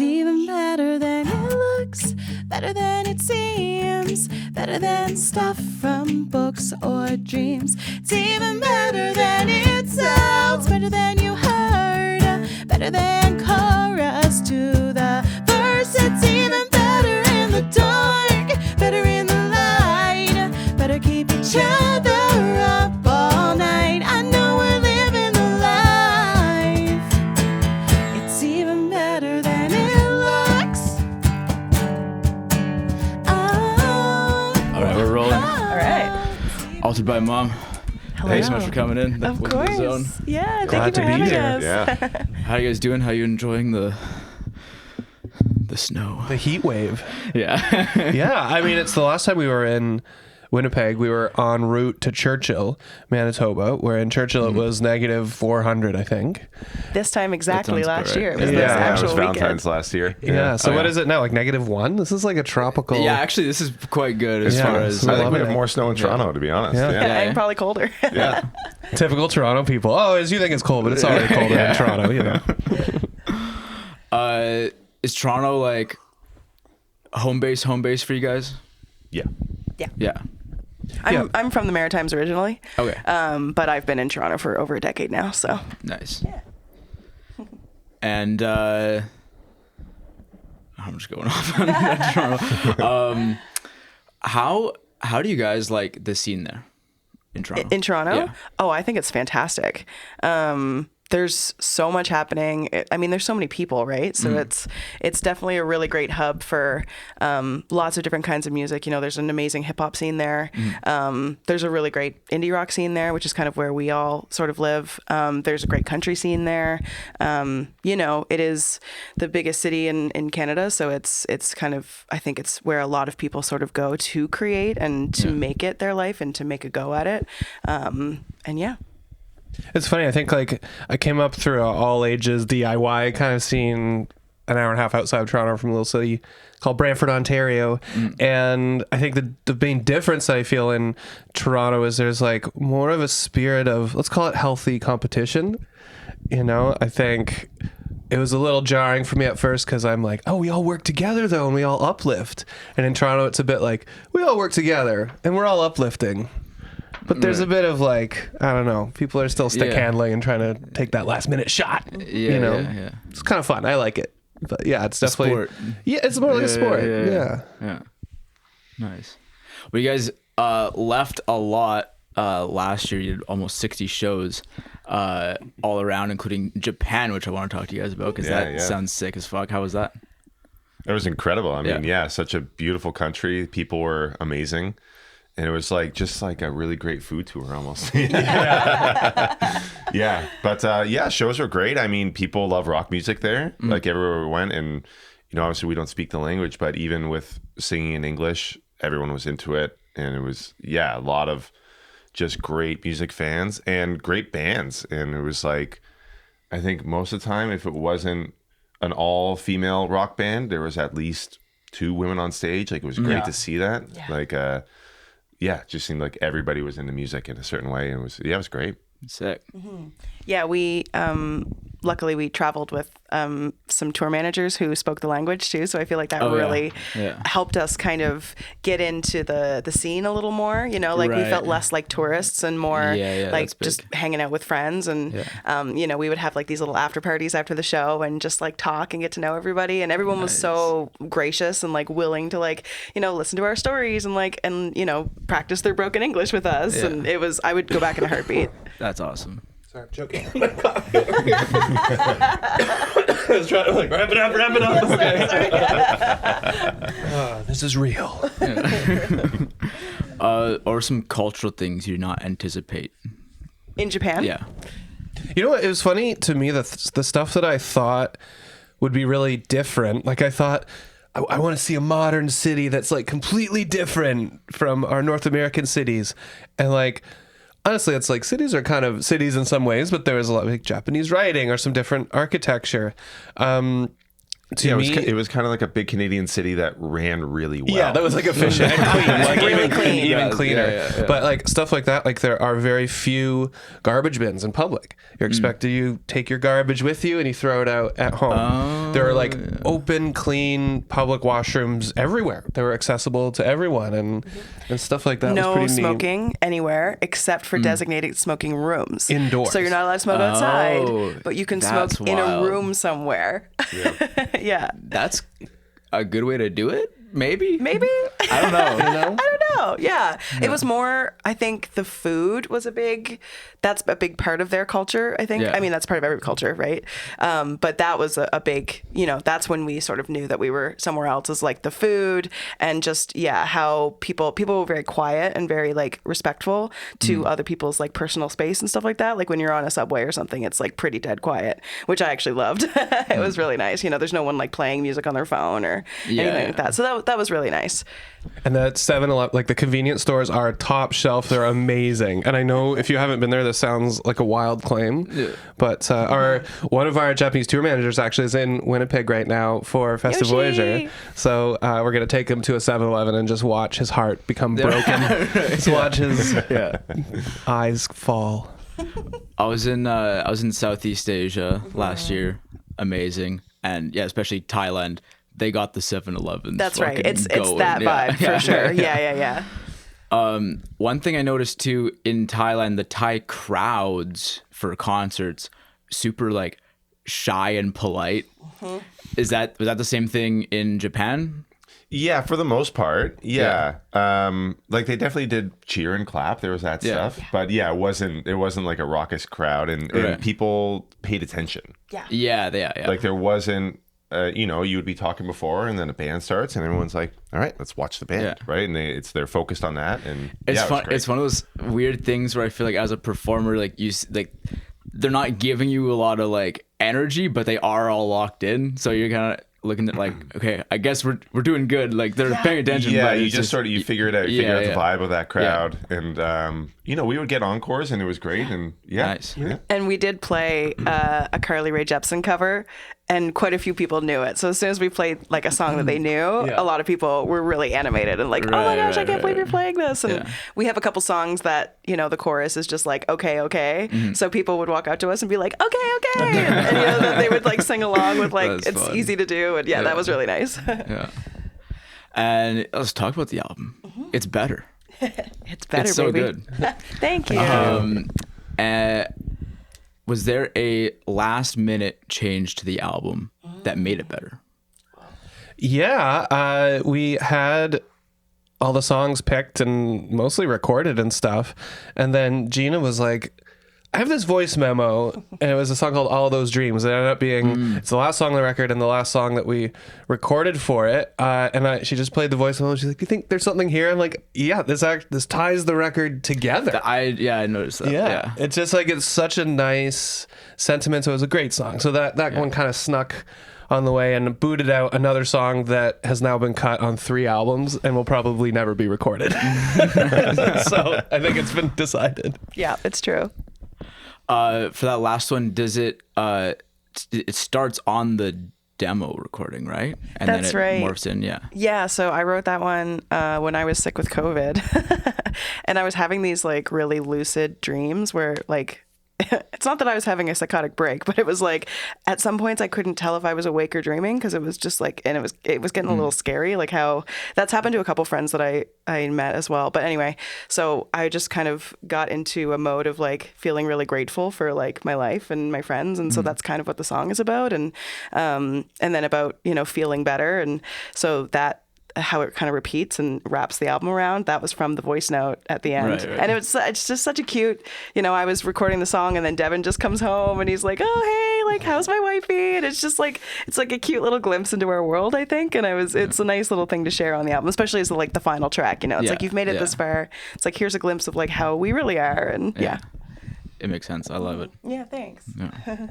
It's even better than it looks, better than it seems, better than stuff from books or dreams. It's even better than it sounds, better than you heard, better than chorus to the verse. It's even better in the dark, better in the light, better keep each other up all night. I know we're living the life. It's even better than it looks. Oh. All right, we're rolling. All right. Altered by Mom. Hello. Thanks so much for coming in. Of Welcome to the course. zone. Yeah, Glad thank you to for be having here. us. Yeah. How you guys doing? How you enjoying the snow? The heat wave. Yeah. Yeah, I mean, it's the last time we were in Winnipeg. We were en route to Churchill, Manitoba, where in Churchill it was negative 400, I think. This time exactly sounds about last right. year. It was Yeah. this Yeah, it it actual was Valentine's weekend. last year. Yeah, so Oh, what yeah. is it now, like -1? This is like a tropical... Yeah, actually, this is quite good as Yeah, far as... so I think we love have it. more snow in Toronto, to be honest. Yeah. Yeah. Yeah, and probably colder. Yeah. Typical Toronto people. Oh, as you think it's cold, but it's already colder in Toronto, you know. Is Toronto like home base for you guys? Yeah. Yeah. I'm from the Maritimes originally. Okay. But I've been in Toronto for over a decade now, so. Nice. Yeah. And I'm just going off on Toronto. How do you guys like the scene there in Toronto? In Toronto? Yeah. Oh, I think it's fantastic. There's so much happening. I mean, there's so many people, right? So it's definitely a really great hub for lots of different kinds of music. You know, there's an amazing hip hop scene there. There's a really great indie rock scene there, which is kind of where we all sort of live. There's a great country scene there. You know, it is the biggest city in Canada, so it's kind of, I think it's where a lot of people sort of go to create and to make it their life and to make a go at it. And yeah. It's funny. I think like I came up through a all ages DIY kind of scene an hour and a half outside of Toronto from a little city called Brantford, Ontario. And I think the main difference that I feel in Toronto is there's like more of a spirit of, let's call it healthy competition. You know, I think it was a little jarring for me at first because I'm like, oh, we all work together though, and we all uplift. And in Toronto, it's a bit like, we all work together and we're all uplifting. But there's a bit of like, I don't know, people are still stick handling and trying to take that last minute shot. Yeah, you know, yeah. It's kind of fun. I like it. But yeah, it's definitely sport. Yeah, it's more like a sport. Yeah. Nice. Well, you guys left a lot last year. You did almost 60 shows all around, including Japan, which I want to talk to you guys about because that sounds sick as fuck. How was that? It was incredible. I mean, such a beautiful country. People were amazing. And it was like just like a really great food tour almost. Yeah. But shows were great. I mean, people love rock music there, like everywhere we went. And, you know, obviously we don't speak the language, but even with singing in English, everyone was into it. And it was, a lot of just great music fans and great bands. And it was like, I think most of the time, if it wasn't an all female rock band, there was at least 2 women on stage. Like it was great to see that. Yeah. Like, it just seemed like everybody was into music in a certain way. And it was great. Sick. Yeah, we luckily we traveled with some tour managers who spoke the language too, so I feel like that really helped us kind of get into the scene a little more. You know, like we felt less like tourists and more like just hanging out with friends. And you know, we would have like these little after parties after the show and just like talk and get to know everybody. And everyone was so gracious and like willing to like, you know, listen to our stories and like and you know practice their broken English with us. Yeah. And it was, I would go back in a heartbeat. That's awesome. Sorry, I'm joking. I was trying to like wrap it up. Okay. This is real. Or some cultural things you did not anticipate. In Japan? Yeah. You know what? It was funny to me that the stuff that I thought would be really different. Like I thought, I want to see a modern city that's like completely different from our North American cities. And like, honestly, it's like cities are kind of cities in some ways, but there was a lot of like Japanese writing or some different architecture. to me, it was kind of like a big Canadian city that ran really well. yeah, that was like efficient and clean, like Really even clean. even Yeah, cleaner. yeah. But like stuff like that, like there are very few garbage bins in public. You're expected you take your garbage with you and you throw it out at home. There are like open, clean public washrooms everywhere. They were accessible to everyone and stuff like that. was No pretty smoking anywhere except for designated smoking rooms. Indoors. So you're not allowed to smoke outside, but you can that's smoke in a wild. room somewhere. Yeah. That's a good way to do it. Maybe. I don't know. I don't know. Yeah. It was more, I think the food was that's a big part of their culture, I think. Yeah. I mean, that's part of every culture, right? But that was a big, that's when we sort of knew that we were somewhere else, is like the food and just, how people were very quiet and very like respectful to other people's like personal space and stuff like that. Like when you're on a subway or something, it's like pretty dead quiet, which I actually loved. It was really nice. There's no one like playing music on their phone or anything like that. So that was really nice. And that 7-Eleven, like the convenience stores are top shelf. They're amazing. And I know if you haven't been there, this sounds like a wild claim. Yeah. But one of our Japanese tour managers actually is in Winnipeg right now for Festa Yoshi! Voyager. So we're going to take him to a 7-Eleven and just watch his heart become broken. Just watch his eyes fall. I was in Southeast Asia last year. Amazing. And especially Thailand. They got the 7-Eleven. That's right. fucking It's going. that vibe for sure. Yeah. Yeah. One thing I noticed too in Thailand, the Thai crowds for concerts, super like shy and polite. Was that the same thing in Japan? Yeah, for the most part. Yeah. Like they definitely did cheer and clap. There was that stuff. But it wasn't like a raucous crowd and people paid attention. Yeah. Like there wasn't you would be talking before and then a band starts and everyone's like, all right, let's watch the band, right? And they're focused on that. And it's it fun. was great. It's one of those weird things where I feel like as a performer, like they're not giving you a lot of like energy, but they are all locked in. So you're kind of looking at like, okay, I guess we're doing good. Like they're paying attention. Yeah, but you it's just sort of figure it out. You figure out the vibe of that crowd, and we would get encores, and it was great. And Nice. And we did play a Carly Rae Jepsen cover, and quite a few people knew it. So as soon as we played like a song that they knew, a lot of people were really animated and like, oh my gosh, I can't believe you're playing this. And we have a couple songs that the chorus is just like okay. So people would walk out to us and be like, okay, and then they would like sing along with like it's fun. easy to do, and that was really nice. And let's talk about the album. It's better. It's better, It's so baby. good. Thank you. Was there a last minute change to the album that made it better? Yeah, we had all the songs picked and mostly recorded and stuff. And then Gina was like, I have this voice memo, and it was a song called All Those Dreams. It ended up being, it's the last song on the record and the last song that we recorded for it. She just played the voice memo. She's like, you think there's something here? I'm like, yeah, this ties the record together. I noticed that. Yeah. It's just like, it's such a nice sentiment. So it was a great song. So that one kind of snuck on the way and booted out another song that has now been cut on 3 albums and will probably never be recorded. So I think it's been decided. Yeah, it's true. For that last one, does it starts on the demo recording, right? And That's then it right. morphs in, Yeah, so I wrote that one when I was sick with COVID. And I was having these like really lucid dreams where like it's not that I was having a psychotic break, but it was like at some points I couldn't tell if I was awake or dreaming because it was just like, and it was getting a little scary, like how that's happened to a couple friends that I met as well. But anyway, so I just kind of got into a mode of like feeling really grateful for like my life and my friends, and so that's kind of what the song is about, and then about feeling better, and so that. How it kind of repeats and wraps the album around. That was from the voice note at the end. Right. And it's just such a cute, I was recording the song and then Devon just comes home and he's like, oh, hey, like, how's my wifey? And it's just like, it's like a cute little glimpse into our world, I think. And it's a nice little thing to share on the album, especially as like the final track, it's like, you've made it this far. It's like, here's a glimpse of like how we really are. And It makes sense. I love it. Yeah, thanks. Yeah.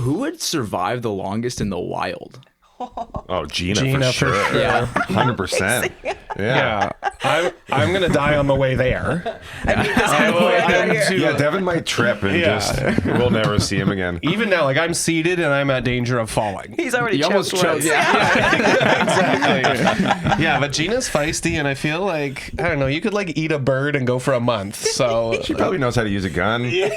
Who would survive the longest in the wild? Oh, Gina for sure. Yeah. 100%. Yeah. I'm going to die on the way there. I mean, this kind of Yeah, Devon might trip and just we'll never see him again. Even now, like I'm seated and I'm at danger of falling. He's already You almost choked choked. once. Exactly. Yeah, but Gina's feisty, and I feel like, I don't know, you could like eat a bird and go for a month. So She probably knows how to use a gun. yeah,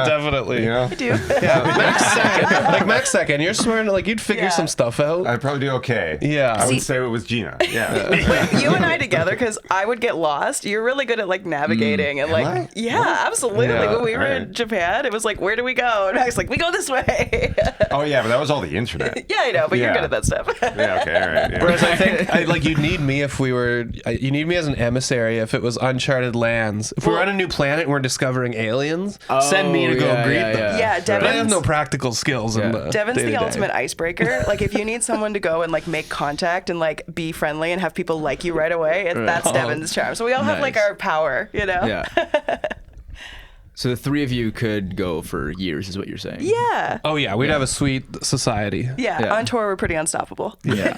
definitely. You know? I do. Yeah, Max second, you're smart. Like you'd figure some stuff out. I'd probably do okay. Yeah. I See- would say it was Gina. Yeah. When you and I together, because I would get lost. You're really good at like navigating and like, I? yeah, absolutely. Yeah, When we were in alright. Japan, it was like, where do we go? And I was like, we go this way. Oh yeah, but that was all the internet. Yeah, I know, but you're Yeah. good at that stuff. Yeah. Okay. All right. Yeah. Whereas I think like you'd need me if we were you need me as an emissary if it was uncharted lands. If we were on a new planet and we're discovering aliens, send me to go greet them. Yeah, But I have Devon's, no practical skills. In the Devon's the day-to-day. ultimate icebreaker. Like if you need someone to go and like make contact and like be friendly and have people like you right away, that's Devon's charm. So we all have like Nice. our power, you know? Yeah. So the three of you could go for years, is what you're saying. Yeah. Oh yeah, we'd have a sweet society. Yeah, Yeah. on tour we're pretty unstoppable. Yeah.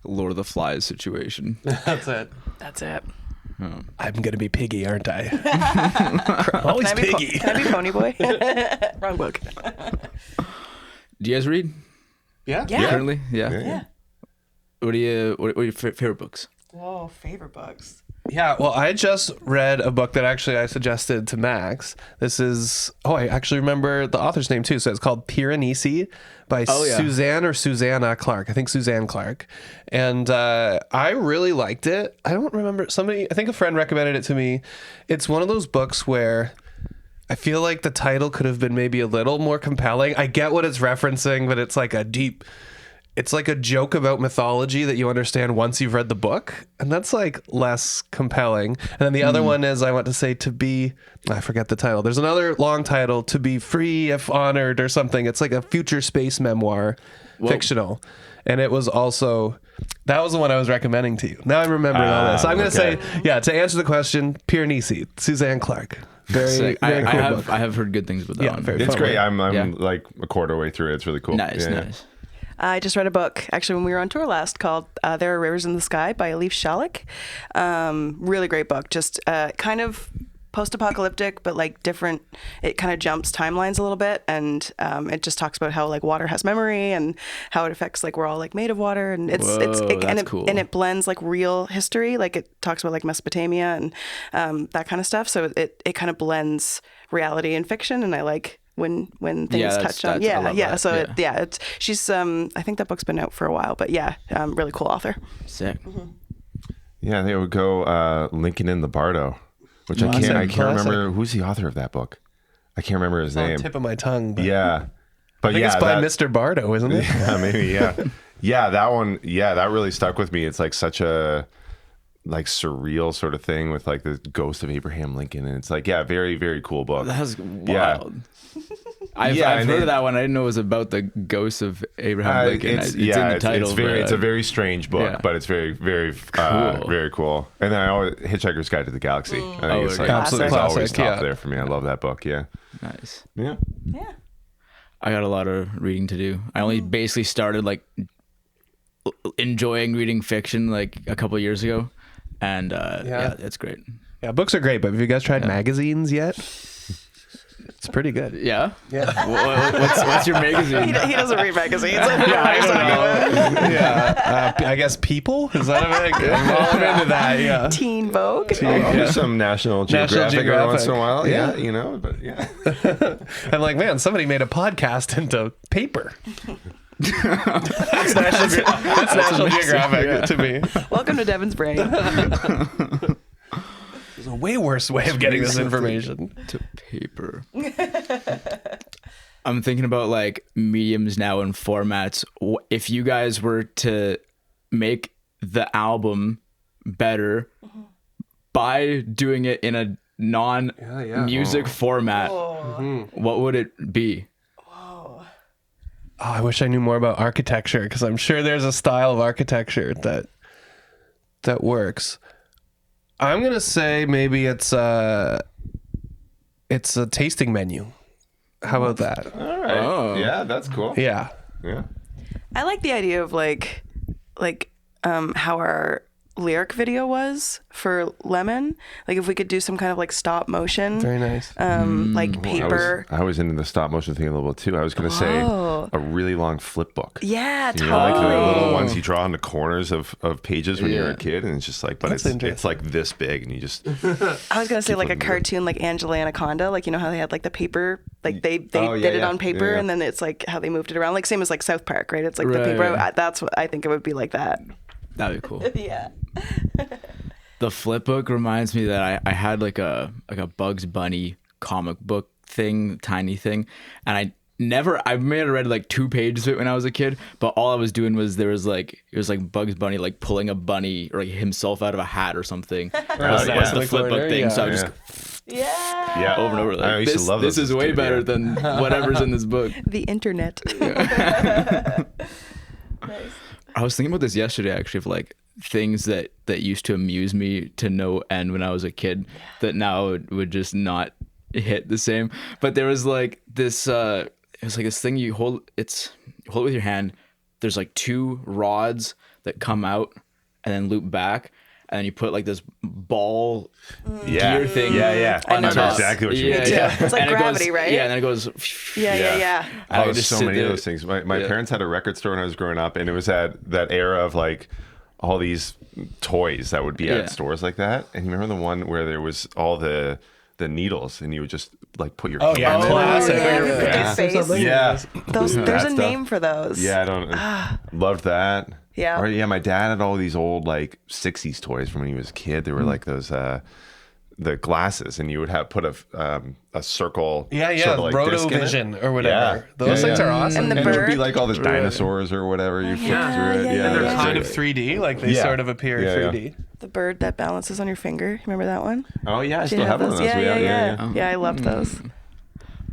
Lord of the Flies situation. That's it. That's it. I'm gonna be Piggy, aren't I? Always Can I be Piggy. Can I be Pony Boy? Wrong book. Do you guys read Yeah. Yeah. currently? Yeah. Yeah. What are your favorite books? Whoa, favorite books. Yeah, well, I just read a book that actually I suggested to Max. This is, I actually remember the author's name too. So it's called Piranesi by Suzanne or Susanna Clark. I think Suzanne Clark. And I really liked it. I don't remember, I think a friend recommended it to me. It's one of those books where I feel like the title could have been maybe a little more compelling. I get what it's referencing, but it's like it's like a joke about mythology that you understand once you've read the book. And that's like less compelling. And then the other one is, I want to say I forget the title. There's another long title, To Be Free If Honored or something. It's like a future space memoir, fictional. And it was also, that was the one I was recommending to you. Now I'm remembering all this. I'm going to say, to answer the question, Piranesi, Suzanne Clark. Very cool book. I have heard good things about that one. very It's fun great. one. I'm like a quarter way through it. It's really cool. Nice, Yeah. nice. I just read a book, actually, when we were on tour last, called There Are Rivers in the Sky by Elif Shalik. Really great book. Just kind of post-apocalyptic, but like different. It kind of jumps timelines a little bit, and it just talks about how like water has memory and how it affects like we're all like made of water, and cool. and it blends like real history. Like it talks about like Mesopotamia and that kind of stuff. So it kind of blends reality and fiction, and I like when things touch on I love that. so she's I think that book's been out for a while, but really cool author. Sick. Yeah, they would go Lincoln in the Bardo, which I can't remember who's the author of that book. I can't remember his name. Tip of my tongue. But Yeah, but I think it's by Mr. Bardo, isn't it? Yeah, maybe. Yeah, that one. Yeah, that really stuck with me. It's like such a like surreal sort of thing with like the ghost of Abraham Lincoln, and it's like very very cool book. That was wild. Yeah. I've and heard it- of that one. I didn't know it was about the ghost of Abraham Lincoln. It's in the title. It's a very strange book, yeah. but it's very Cool. very cool. And then I always Hitchhiker's Guide to the Galaxy. I think it's like Absolute it's always classic, top yeah. there for me. I love that book. Yeah, Nice. yeah. Yeah. I got a lot of reading to do. I only basically started like enjoying reading fiction like a couple of years ago, and it's great. Yeah, books are great, but have you guys tried magazines yet? It's pretty good. Yeah. What's your magazine? He doesn't read magazines. I don't know. Yeah, I guess People, is that a big? I'm into that. Yeah. Teen Vogue. There's some National Geographic every once in a while. Yeah. Yeah, you know, but yeah. I'm like, man, somebody made a podcast into paper. That's National Geographic to me. Welcome to Devon's brain. There's a way worse way of getting this information. To paper. I'm thinking about like mediums now and formats. If you guys were to make the album better by doing it in a non-music format, what would it be? Oh, I wish I knew more about architecture, because I'm sure there's a style of architecture that works. I'm gonna say maybe it's a tasting menu. How about that? All right. Oh. Yeah, that's cool. Yeah. Yeah. I like the idea of like how our lyric video was for Lemon. Like if we could do some kind of like stop motion, Very nice. like paper. I was into the stop motion thing a little bit too. I was going to say a really long flip book. Yeah, You know, like the totally. little ones you draw on the corners of pages when you're a kid, and it's just like, but That's it's interesting. like this big, and you just I was gonna say like a flipping through. cartoon like Angela Anaconda, like you know how they had like the paper, like they Oh, yeah, did it yeah. on paper, Yeah, yeah. and then it's like how they moved it around, like same as like South Park, right? It's like the Right, paper. right. That's what I think it would be like that. That'd be cool. Yeah. The flip book reminds me that I had like a Bugs Bunny comic book thing, tiny thing, and I may have read like 2 pages of it when I was a kid, but all I was doing was it was like Bugs Bunny like pulling a bunny or like himself out of a hat or something. That was yeah. the flip book thing. So I was just Yeah. yeah, over and over like I used this, to love this those is way too, better yeah. than whatever's in this book. The internet. I was thinking about this yesterday actually, of like things that used to amuse me to no end when I was a kid that now would just not hit the same. But there was like this it was like this thing you hold it with your hand. There's like 2 rods that come out and then loop back, and then you put like this ball gear thing Yeah. I I know know those. exactly what you mean. Yeah. It's like And it gravity, goes, right? Yeah, and then it goes Yeah. And I Oh, would just so sit many of there. those things. My Yeah. parents had a record store when I was growing up, and it was at that era of like all these toys that would be Yeah. at stores like that. And you remember the one where there was all the needles, and you would just like put your Oh, yeah, hand in it? classic. yeah, Or- you put your face. something. Yeah. Those, there's That a stuff. name for those. Yeah, I don't loved that. Yeah. Or yeah, my dad had all these old like 60s toys from when he was a kid. They were like those the glasses, and you would have put a circle. Yeah, sort of, like, disc in it. Rotovision or whatever. Yeah. Those Yeah, things yeah. are awesome. And the And it would be bird. like all the dinosaurs or whatever. You flip Yeah, through it. yeah, Yeah, yeah, it was yeah. kind great. of 3D, like they Yeah. sort of appear Yeah, yeah. 3D. The bird that balances on your finger. Remember that one? Oh yeah, I Did still you have one of those. Yeah, yeah. I love those.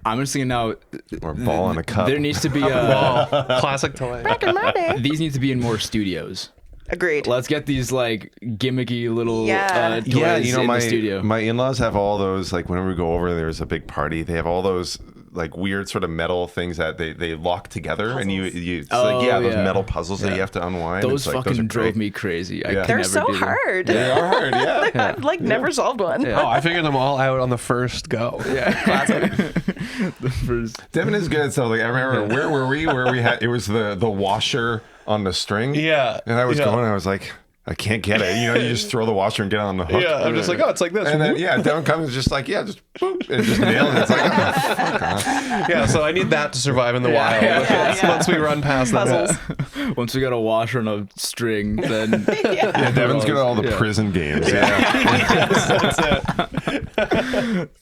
I'm just thinking now Or ball in a cup. there needs to be Ball. Classic toy. Back in my day. these need to be in more studios. Agreed. Let's get these like gimmicky little Yeah. toys Yeah, you know, in my the studio. my in-laws have all those, like whenever we go over, there's a big party. They have all those like weird sort of metal things that they lock together, and you it's like those yeah. metal puzzles that Yeah. you have to unwind. Those It's like, fucking are drove great. me crazy. I Yeah. could They're never so do them. hard. They are hard, yeah. I've like never solved one. Oh, I figured them all out on the first go. The first- Devin is good at stuff. Like I remember, where were we? Where we had it was the washer on the string. Yeah. and I was Yeah. going. I was like, I can't get it. You know, you just throw the washer and get it on the hook. Yeah, I'm just like, oh, it's like this. And then Devin comes just like, just boop, and just nails it. It's like, oh, fuck off. Yeah, so I need that to survive in the wild. yeah. Once we run past that. Puzzles. Once we got a washer and a string, then Yeah, Devin's good at all the Yeah. prison games. Yeah,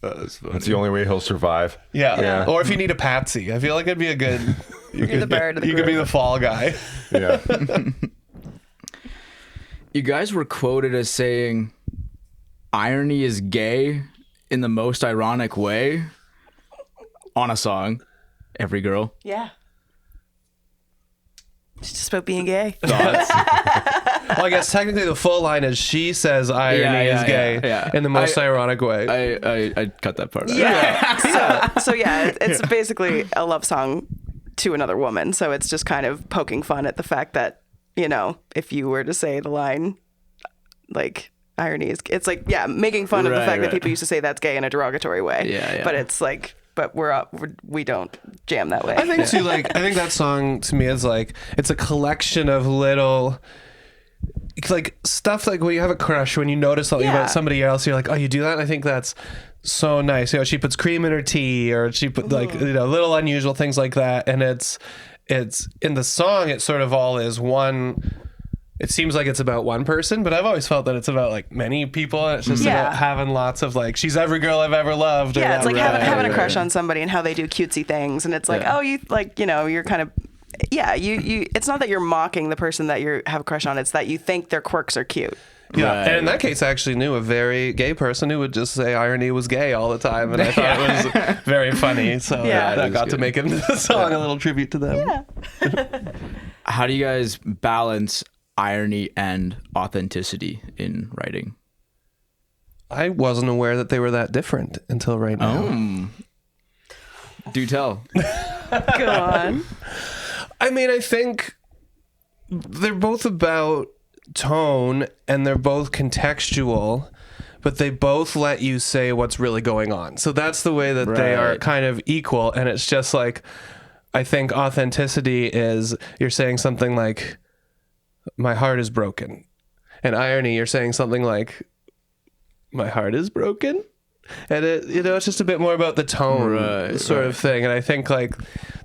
That's funny. that's the only way he'll survive. Yeah. Yeah. Or if you need a patsy, I feel like it'd be a good. You're the bird of the You could be group. the fall guy. Yeah. You guys were quoted as saying, "Irony is gay in the most ironic way," on a song, "Every Girl." Yeah. It's just about being gay. Thoughts? Well, I guess technically the full line is she says irony is gay in the most ironic way. I cut that part out. Yeah. So yeah, it's basically a love song to another woman. So it's just kind of poking fun at the fact that, you know, if you were to say the line, like, irony is, it's like, yeah, making fun of the Right, fact that right. people used to say that's gay in a derogatory way. Yeah. But it's like, but we don't jam that way. I think too, like, I think that song to me is like, it's a collection of little, like, stuff like when you have a crush, when you notice something Yeah. about somebody else, you're like, oh, you do that? And I think that's so nice. You know, she puts cream in her tea, or she put like, you know, little unusual things like that. And it's in the song, it sort of all is one. It seems like it's about one person, but I've always felt that it's about like many people. And it's just Yeah. about having lots of like, she's every girl I've ever loved. or yeah, it's like whatever. having a crush on somebody and how they do cutesy things, and it's like, Yeah. oh, you like, you know, you're kind of, yeah, you. It's not that you're mocking the person that you have a crush on; it's that you think their quirks are cute. Yeah, Right, and in that case, I actually knew a very gay person who would just say irony was gay all the time, and I thought it was very funny. So Yeah. that is got to good. make it into the song, a little tribute to them. Yeah. How do you guys balance irony and authenticity in writing? I wasn't aware that they were that different until right now. Do tell. Go on. I mean, I think they're both about tone and they're both contextual, but they both let you say what's really going on. So that's the way that they are Right. kind of equal. And it's just like, I think authenticity is you're saying something like, my heart is broken. And irony, you're saying something like, my heart is broken. And it's just a bit more about the tone sort of thing. And I think like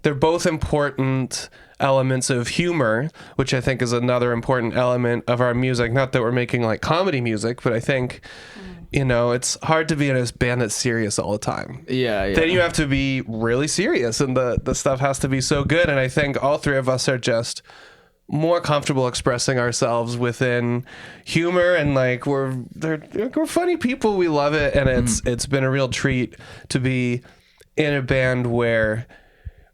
they're both important elements of humor, which I think is another important element of our music. Not that we're making like comedy music, but I think, it's hard to be in a band that's serious all the time. Yeah. Then you have to be really serious and the stuff has to be so good. And I think all three of us are just more comfortable expressing ourselves within humor, and like we're funny people. We love it, and it's been a real treat to be in a band where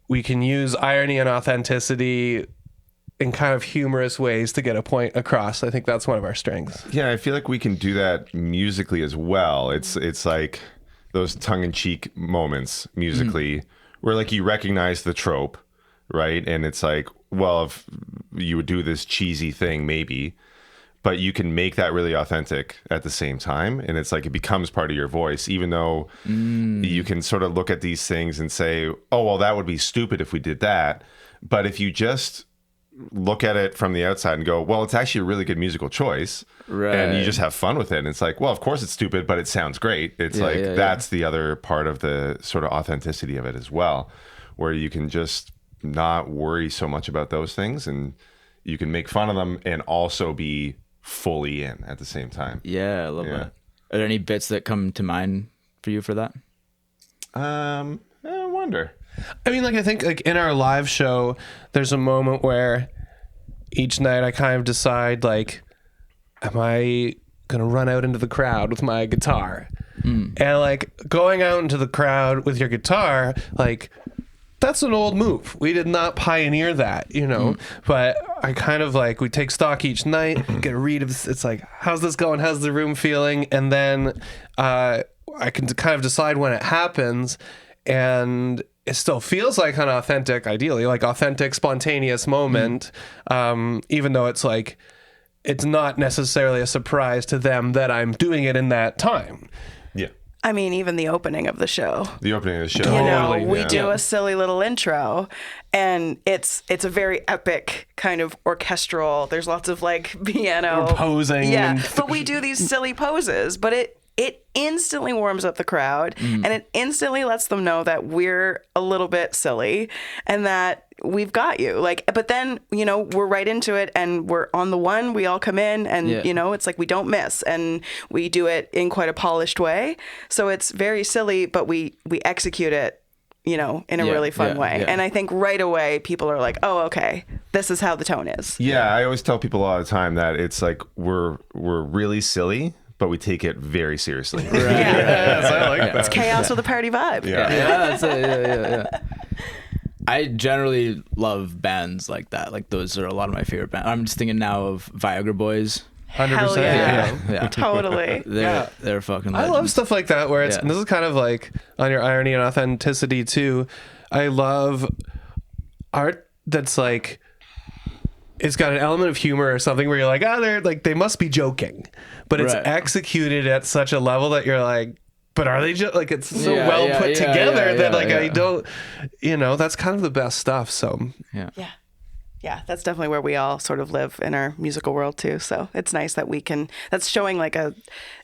we can use irony and authenticity in kind of humorous ways to get a point across. I think that's one of our strengths. Yeah, I feel like we can do that musically as well. It's like those tongue-in-cheek moments musically where like you recognize the trope, right? And it's like, well, if you would do this cheesy thing maybe, but you can make that really authentic at the same time. And it's like it becomes part of your voice, even though you can sort of look at these things and say, oh, well, that would be stupid if we did that. But if you just look at it from the outside and go, well, it's actually a really good musical choice. Right. And you just have fun with it. And it's like, well, of course it's stupid, but it sounds great. It's that's the other part of the sort of authenticity of it as well, where you can just not worry so much about those things and you can make fun of them and also be fully in at the same time. Yeah, I love that. Are there any bits that come to mind for you for that? I wonder. I mean, like, I think like in our live show, there's a moment where each night I kind of decide, like, am I going to run out into the crowd with my guitar? And like going out into the crowd with your guitar, like, that's an old move. We did not pioneer that, but I kind of like, we take stock each night, get a read of this. It's like, how's this going? How's the room feeling? And then I can kind of decide when it happens, and it still feels like an authentic, ideally like authentic, spontaneous moment. Even though it's like, it's not necessarily a surprise to them that I'm doing it in that time. Yeah. I mean, even the opening of the show. The opening of the show. We do a silly little intro, and it's a very epic kind of orchestral. There's lots of like piano. We're posing. Yeah, but we do these silly poses, but it instantly warms up the crowd, and it instantly lets them know that we're a little bit silly and that we've got you. Like, but then, we're right into it, and we're on the one, we all come in, and it's like we don't miss, and we do it in quite a polished way. So it's very silly, but we execute it, in a really fun way. Yeah. And I think right away people are like, oh, okay, this is how the tone is. Yeah, I always tell people all the time that it's like we're really silly, but we take it very seriously. Right. Yes, I like that. It's chaos with a party vibe. Yeah. That's it. Yeah. I generally love bands like that. Like, those are a lot of my favorite bands. I'm just thinking now of Viagra Boys. 100%. Hell yeah. Yeah. Totally. They're fucking I legends. love stuff like that where it's, Yeah. and this is kind of like on your irony and authenticity too. I love art that's like, it's got an element of humor or something where you're like, they're like, they must be joking, but it's Right. executed at such a level that you're like, but are they just like, it's so Yeah, well yeah, put yeah, together yeah, that yeah, like, yeah. I don't, that's kind of the best stuff. So Yeah, that's definitely where we all sort of live in our musical world too. So it's nice that that's showing like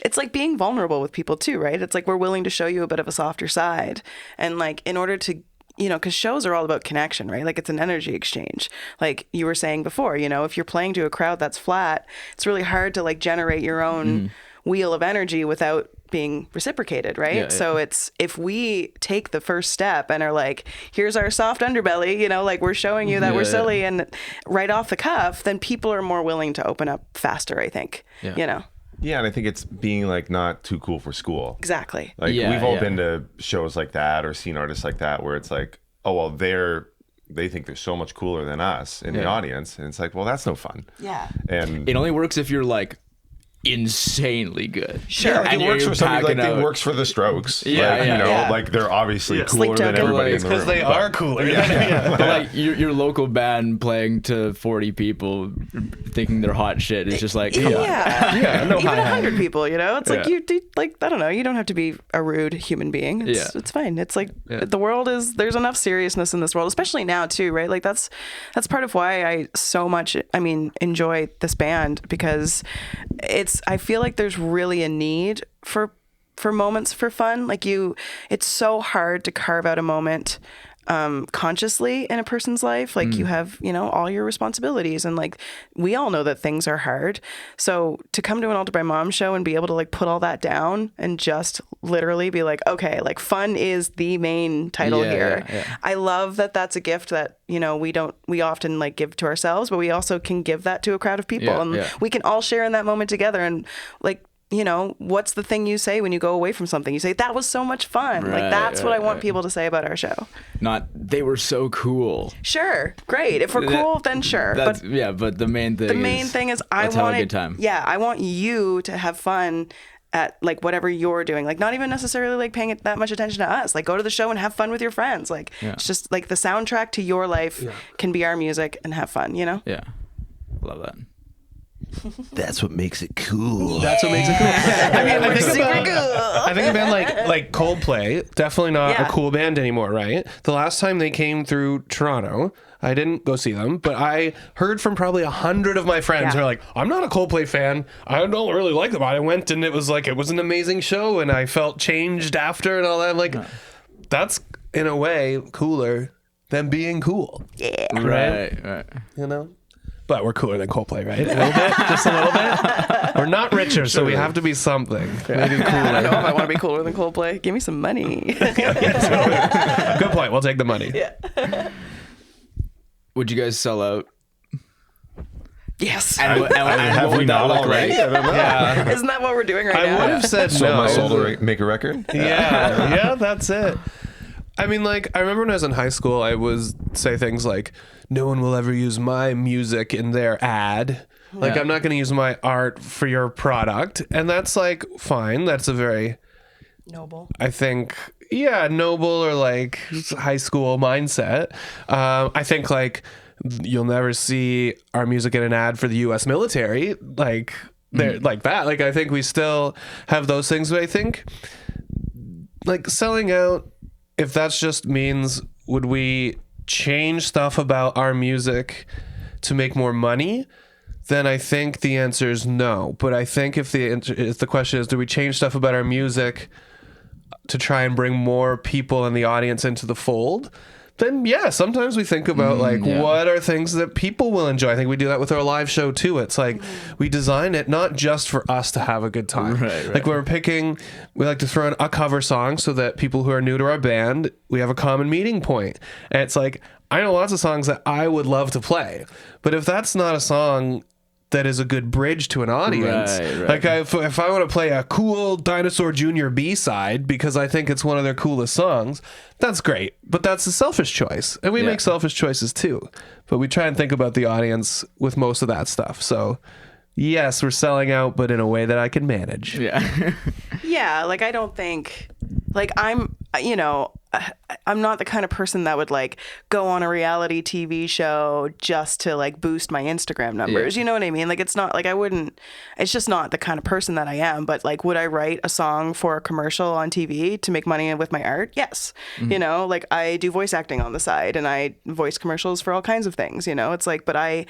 it's like being vulnerable with people too, right? It's like we're willing to show you a bit of a softer side. And like in order to, because shows are all about connection, right? Like it's an energy exchange. Like you were saying before, if you're playing to a crowd that's flat, it's really hard to like generate your own wheel of energy without being reciprocated, right? Yeah. So it's, if we take the first step and are like, here's our soft underbelly, like we're showing you that we're silly and right off the cuff, then people are more willing to open up faster, I think. Yeah. Yeah, and I think it's being like not too cool for school. Exactly. Like Yeah, we've all yeah. been to shows like that or seen artists like that where it's like, oh well, they think they're so much cooler than us in the audience, and it's like, well, that's no fun. Yeah. And It only works if you're like insanely good. Sure. Yeah, like And it works you're for somebody like packing it out- works for the Strokes. Yeah, like, yeah, you know, yeah. like they're obviously Sleep cooler than token. everybody It's in the because room. they but- are cooler. But like your local band playing to 40 people thinking they're hot shit is just like, come on. Yeah. no Even hi-hat. 100 people, you know, it's like Yeah. you do, like, I don't know, you don't have to be a rude human being. It's fine. It's like the world is, there's enough seriousness in this world, especially now too, right? Like that's part of why I so much, enjoy this band, because I feel like there's really a need for moments for fun. Like it's so hard to carve out a moment consciously in a person's life. Like you have, all your responsibilities, and like we all know that things are hard. So to come to an Altar by Mom show and be able to like put all that down and just literally be like, okay, like fun is the main title here. Yeah. I love that that's a gift that, we often like give to ourselves, but we also can give that to a crowd of people, and we can all share in that moment together. And like, what's the thing you say when you go away from something? You say, that was so much fun. Like, that's what I want people to say about our show. Not, they were so cool. Sure. Great. If we're cool, then sure. But the main thing is I let's want have a good time. Yeah, I want you to have fun at like whatever you're doing. Like not even necessarily like paying that much attention to us. Like go to the show and have fun with your friends. Like it's just like the soundtrack to your life can be our music, and have fun, Yeah. Love that. That's what makes it cool. That's what makes it cool. I think super about, cool. I think a band like Coldplay, definitely not a cool band anymore, right? The last time they came through Toronto, I didn't go see them, but I heard from probably 100 of my friends who are like, I'm not a Coldplay fan. I don't really like them. I went and it was an amazing show, and I felt changed after and all that. I'm like, that's in a way cooler than being cool. Yeah. Right. But we're cooler than Coldplay, right? A little bit? Just a little bit? We're not richer, so we have to be something. Maybe I don't cooler. know if I want to be cooler than Coldplay. Give me some money. Good point. We'll take the money. Yeah. Would you guys sell out? Yes. And Have what we would that not look already? like? I don't know. Yeah. Isn't that what we're doing right I now? would have said Sold no. my soul to make a record. Yeah, that's it. I mean, like, I remember when I was in high school, I would say things like, no one will ever use my music in their ad. Like, Yeah. I'm not going to use my art for your product. And that's, like, fine. That's a very, Noble. I think, noble or, like, high school mindset. I think, like, you'll never see our music in an ad for the U.S. military. Like, they're like that. Like, I think we still have those things. But I think, like, selling out, if that just means would we change stuff about our music to make more money, then I think the answer is no. But I think if the question is, do we change stuff about our music to try and bring more people in the audience into the fold, then sometimes we think about what are things that people will enjoy. I think we do that with our live show too. It's like we design it not just for us to have a good time. Right. Like we're picking, we like to throw in a cover song so that people who are new to our band, we have a common meeting point. And it's like, I know lots of songs that I would love to play, but if that's not a song that is a good bridge to an audience. Right. Like if I want to play a cool Dinosaur Jr. B-side because I think it's one of their coolest songs, that's great. But that's a selfish choice. And we make selfish choices too. But we try and think about the audience with most of that stuff. So yes, we're selling out, but in a way that I can manage. Yeah. Yeah, like I don't think, like I'm not the kind of person that would like go on a reality TV show just to like boost my Instagram numbers. Yeah. You know what I mean? Like it's not like it's just not the kind of person that I am. But like, would I write a song for a commercial on TV to make money with my art? Yes. Mm-hmm. Like I do voice acting on the side and I voice commercials for all kinds of things, it's like, but I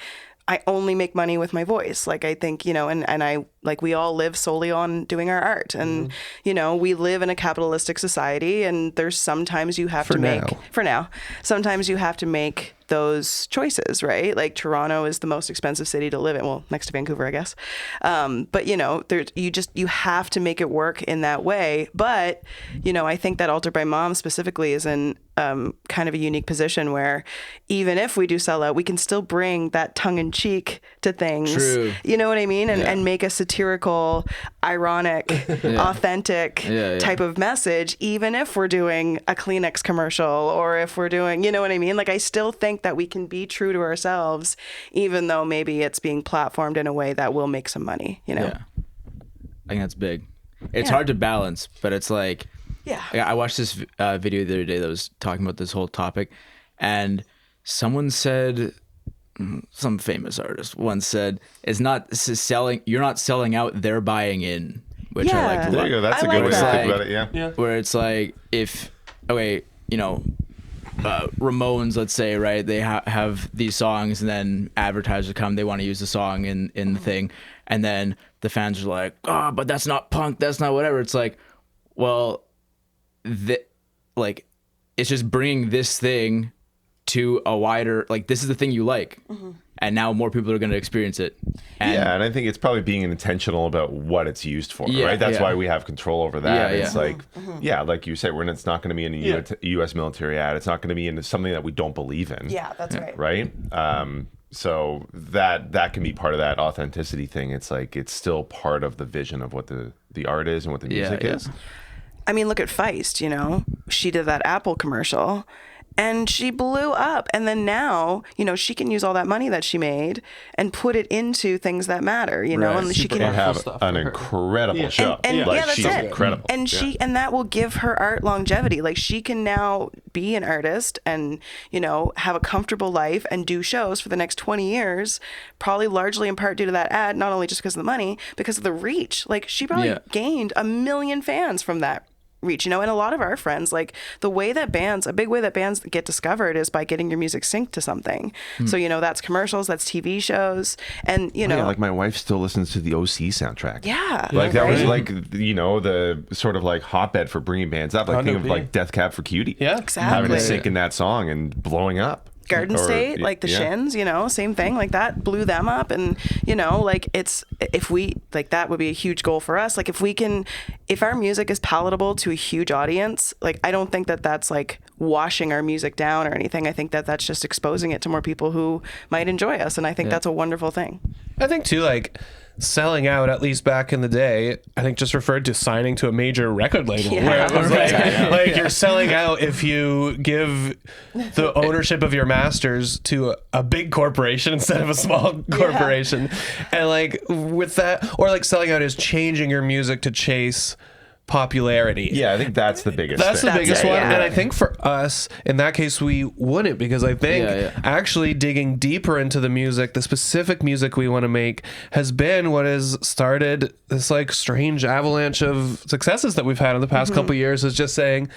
only make money with my voice. Like I think, and I like we all live solely on doing our art, and we live in a capitalistic society, and there's sometimes you have sometimes you have to make those choices, right? Like Toronto is the most expensive city to live in, well, next to Vancouver, I guess. But you have to make it work in that way. But I think that Altar by Mom specifically is in kind of a unique position where even if we do sell out, we can still bring that tongue in cheek to things. True. You know what I mean? And make a satirical, ironic, authentic type of message, even if we're doing a Kleenex commercial or if we're doing, you know what I mean? Like I still think that we can be true to ourselves, even though maybe it's being platformed in a way that will make some money, Yeah. I think that's big. It's hard to balance, but it's like, Yeah. I watched this video the other day that was talking about this whole topic, and someone said, some famous artist once said, "It's not selling. You're not selling out. They're buying in." Which I like a There lot. you go. That's I a good like way to that. think about it. Yeah. Where it's like, if Ramones, let's say, right? They have these songs, and then advertisers come, they want to use the song in the thing, and then the fans are like, "Oh, but that's not punk. That's not whatever." It's like, well, it's just bringing this thing to a wider, like, this is the thing you like, and now more people are going to experience it. And And I think it's probably being intentional about what it's used for, Yeah, right? That's yeah. why we have control over that. Yeah, It's yeah. like, like you said, it's not going to be in a U.S. military ad. It's not going to be into something that we don't believe in. Yeah, that's right. Right? So that can be part of that authenticity thing. It's like, it's still part of the vision of what the art is and what the music yeah. is. I mean, look at Feist, she did that Apple commercial and she blew up. And then now, she can use all that money that she made and put it into things that matter, Right. and she Super can And have stuff an for her. incredible show. And like, that's she's it. incredible. And and that will give her art longevity. Like, she can now be an artist and, have a comfortable life and do shows for the next 20 years, probably largely in part due to that ad, not only just because of the money, because of the reach. Like, she probably gained 1 million fans from that reach, and a lot of our friends, like, a big way that bands get discovered is by getting your music synced to something. So, that's commercials, that's TV shows, and, like my wife still listens to the OC soundtrack. yeah. Like that was right? like, the sort of like hotbed for bringing bands up. Like think of like Death Cab for Cutie. Yeah. Having to Exactly. sync in that song and blowing up. Garden Or- State, like the yeah. Shins, same thing, like that blew them up. And, like, if we, like, that would be a huge goal for us. Like, if our music is palatable to a huge audience, like, I don't think that that's like washing our music down or anything. I think that that's just exposing it to more people who might enjoy us. And I think that's a wonderful thing. I think too, like, selling out, at least back in the day, I think just referred to signing to a major record label. Yeah. Where it was like you're selling out if you give the ownership of your masters to a big corporation instead of a small corporation. And like with that, or like selling out is changing your music to chase popularity. Yeah, I think that's the biggest That's thing. the biggest it, one. yeah. And I think for us, in that case, we wouldn't, because I think Yeah. actually digging deeper into the music, the specific music we want to make, has been what has started this like strange avalanche of successes that we've had in the past couple years, is just saying,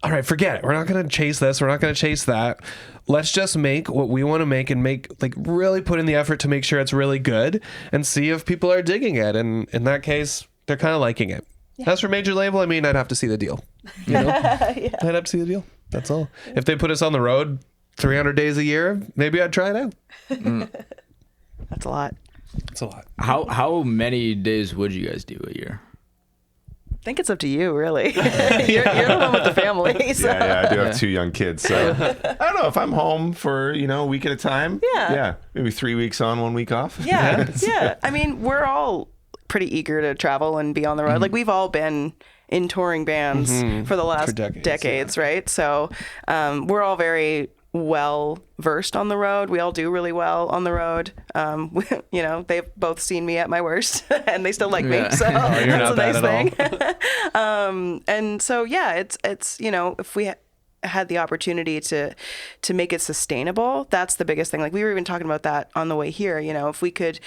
all right, forget it. We're not going to chase this. We're not going to chase that. Let's just make what we want to make, and really put in the effort to make sure it's really good and see if people are digging it. And in that case, they're kind of liking it. As for major label, I mean, I'd have to see the deal. I'd have to see the deal. That's all. If they put us on the road 300 days a year, maybe I'd try it out. That's a lot. It's a lot. How many days would you guys do a year? I think it's up to you, really. you're the one with the family. So. Yeah, I do have 2 young kids, so I don't know if I'm home for a week at a time. Yeah. Maybe 3 weeks on, 1 week off. Yeah. I mean, we're all pretty eager to travel and be on the road. Like, we've all been in touring bands for the last decades, right? So we're all very well versed on the road. We all do really well on the road. They've both seen me at my worst and they still like me. So that's not a nice bad thing. And so, yeah, it's if we had the opportunity to make it sustainable, that's the biggest thing. Like, we were even talking about that on the way here, if we could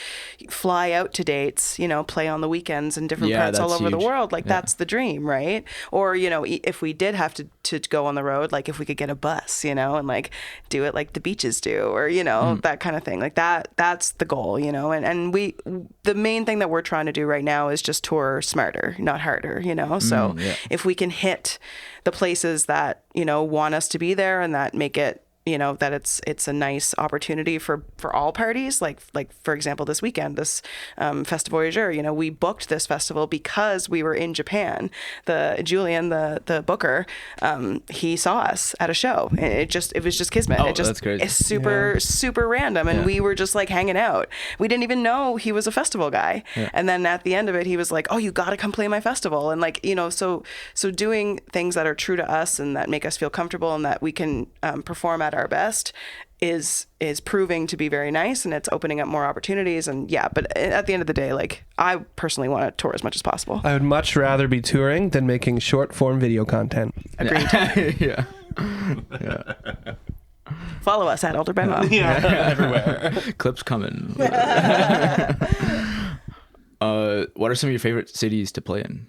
fly out to dates, play on the weekends in different parts all that's over the huge. world, like that's the dream, right? Or if we did have to go on the road, like if we could get a bus, and like do it like the beaches do, or that kind of thing, like that's the goal, and the main thing that we're trying to do right now is just tour smarter, not harder, so if we can hit the places that want us to be there and that make it that it's a nice opportunity for all parties. Like for example, this weekend, this Festival Voyageur, we booked this festival because we were in Japan. Julian, the booker, he saw us at a show. It was just kismet. Oh, that's crazy. It's super random, and we were just like hanging out. We didn't even know he was a festival guy. And then at the end of it, he was like, "Oh, you got to come play my festival." And like so doing things that are true to us and that make us feel comfortable and that we can perform at our best is proving to be very nice, and it's opening up more opportunities. And yeah, but at the end of the day, like, I personally want to tour as much as possible. I would much rather be touring than making short form video content. Agreed. Yeah. Follow us at Older by Mom. Everywhere. Clips coming. What are some of your favorite cities to play in?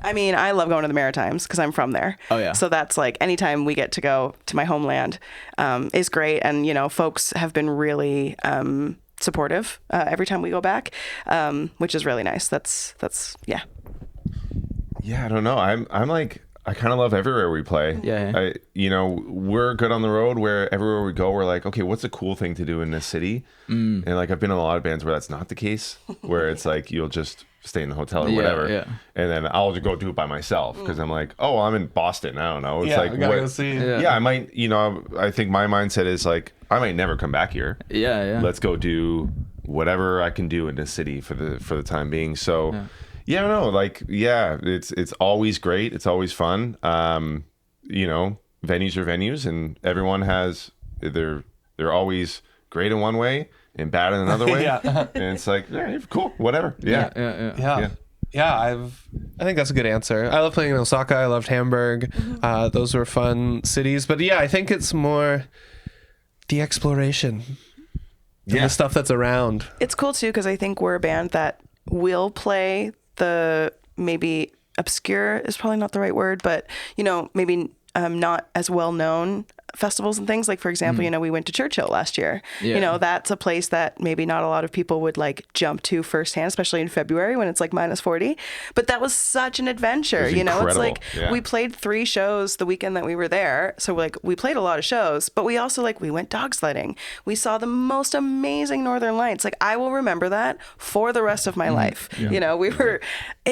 I mean, I love going to the Maritimes because I'm from there. Oh, yeah. So that's like anytime we get to go to my homeland is great. And, you know, folks have been really supportive every time we go back, which is really nice. That's yeah. Yeah, I don't know. I'm like, I kind of love everywhere we play. Yeah. We're good on the road where everywhere we go, we're like, okay, what's a cool thing to do in this city? And like, I've been in a lot of bands where that's not the case, where it's like, you'll just stay in the hotel or whatever. Yeah. And then I'll just go do it by myself because I'm like, oh, I'm in Boston. I don't know. It's like, we gotta go see. Yeah, I might, I think my mindset is like, I might never come back here. Yeah. Let's go do whatever I can do in this city for the time being. So I don't know. Like, it's always great. It's always fun. Venues are venues, and everyone has they're always great in one way and bad in another way. And it's like, cool, whatever. Yeah. I think that's a good answer. I love playing in Osaka. I loved Hamburg. Those were fun cities. But yeah, I think it's more the exploration. The stuff that's around. It's cool too because I think we're a band that will play the maybe obscure is probably not the right word, but maybe not as well known festivals and things. Like, for example, we went to Churchill last year. That's a place that maybe not a lot of people would like jump to firsthand, especially in February when it's like -40. But that was such an adventure. It's like we played 3 shows the weekend that we were there. So like we played a lot of shows, but we also we went dog sledding. We saw the most amazing Northern Lights. Like, I will remember that for the rest of my life. It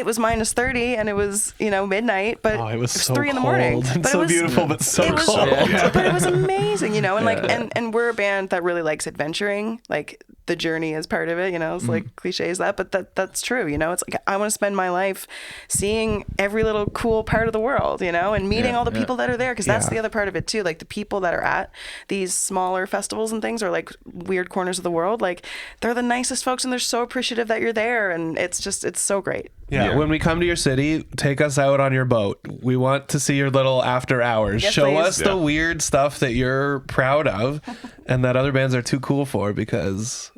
was -30 and it was, midnight, but it was so 3 in the morning. cold. But So beautiful, but so cold. But it was amazing, and we're a band that really likes adventuring. Like, the journey is part of it, it's like cliche as that, but that's true. It's like, I want to spend my life seeing every little cool part of the world, and meeting all the people that are there, because that's the other part of it too. Like, the people that are at these smaller festivals and things, or like weird corners of the world, like, they're the nicest folks, and they're so appreciative that you're there, and it's so great. When we come to your city, take us out on your boat. We want to see your little after hours. Yes, Show please. us the weird stuff that you're proud of and that other bands are too cool for, because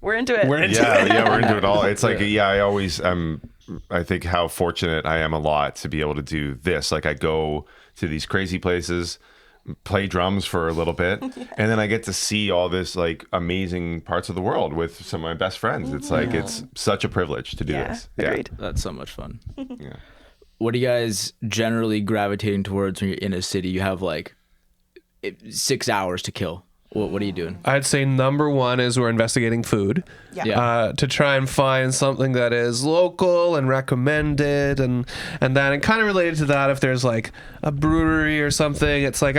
we're into it. We're into it all. It's like, I always, I think how fortunate I am a lot to be able to do this. Like, I go to these crazy places, play drums for a little bit, and then I get to see all this like amazing parts of the world with some of my best friends. It's like, it's such a privilege to do this. Agreed. That's so much fun. What are you guys generally gravitating towards when you're in a city? You have like 6 hours to kill. What are you doing? I'd say number one is we're investigating food. To try and find something that is local and recommended, and kind of related to that, if there's like a brewery or something, it's like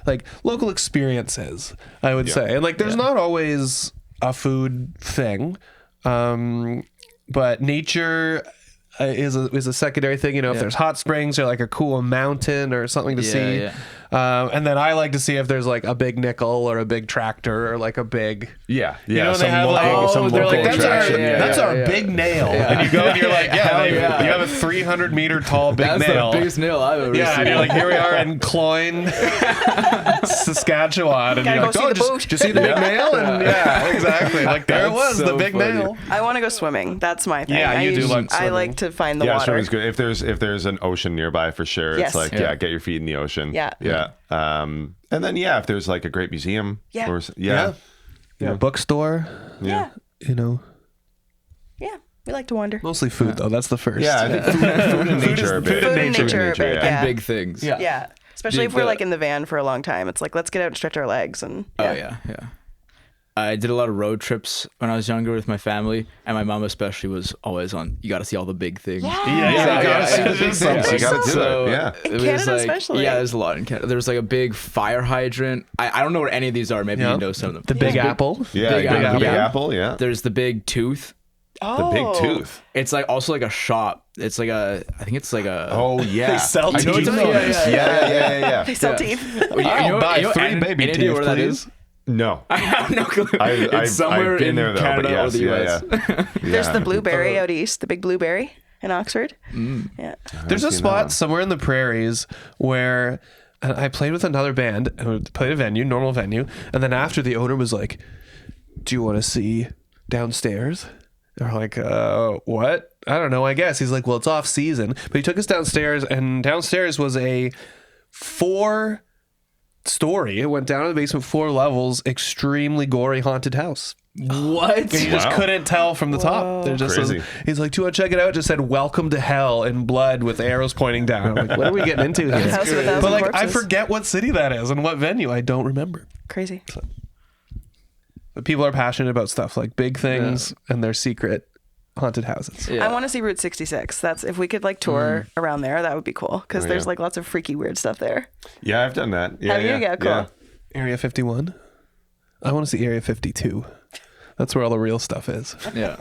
like local experiences, I would say. And like, there's not always a food thing, but nature is a secondary thing. If there's hot springs or like a cool mountain or something to see. And then I like to see if there's like a big nickel or a big tractor or like a big they have some they're like, local attraction. that's our big nail, and you go and you're like, you have a 300-meter tall big That's nail. the biggest nail I've ever seen. And you're like, here we are in Cloyne, Saskatchewan, and you're like, go see the boot. just see the big nail, and exactly, like there it was, the big nail. I want to go swimming. That's my thing. Yeah, you do like I swimming. like to find the water. Swimming's good. If there's an ocean nearby, for sure. Yes. It's like, get your feet in the ocean. And then if there's like a great museum, Bookstore, Yeah, we like to wander. mostly food though. That's the first. I think food and nature are big. Food and nature are big. And big things. Yeah. Especially if we're like in the van for a long time. It's like, let's get out and stretch our legs. And Oh yeah. I did a lot of road trips when I was younger with my family, and my mom especially was always on, you got to see all the big things. You gotta see the big things. You gotta do it. Yeah. In Canada especially. Yeah, there's a lot in Canada. There was like a big fire hydrant. I don't know what any of these are. Maybe you know some of them. The Big Apple. Big Apple. Yeah. There's the big tooth. The big tooth. It's like also like a shop. It's like I think it's like a. Oh yeah. They sell I know teeth. what you mean. Yeah. They sell teeth. I'll buy 3 baby any idea teeth, where that please. is? No. I have no clue. I've somewhere been in there though, Canada but yes, or the US. There's the blueberry out east, the big blueberry in Oxford. Yeah. There's a seen that spot one. somewhere in the prairies where I played with another band and we played a venue, normal venue, and then after the owner was like, "Do you want to see downstairs?" And we're like, what? I don't know, I guess. He's like, well, it's off season. But he took us downstairs, and downstairs was a 4-story. It went down to the basement, 4 levels, extremely gory haunted house. What? And you just couldn't tell from the top. There just was, Crazy. he's like, "Do you want to check it out?" It just said "Welcome to Hell" in blood with arrows pointing down. I'm like, what are we getting into here? House of a Thousand But like, I Corpses. forget what city that is and what venue. I don't remember. Crazy. But people are passionate about stuff like big things and their secret haunted houses. Yeah. I want to see Route 66. That's if we could like tour around there, that would be cool because there's like lots of freaky weird stuff there. Yeah, I've done that. Yeah, Have you? Yeah, cool. Area 51. I want to see Area 52. That's where all the real stuff is. Yeah.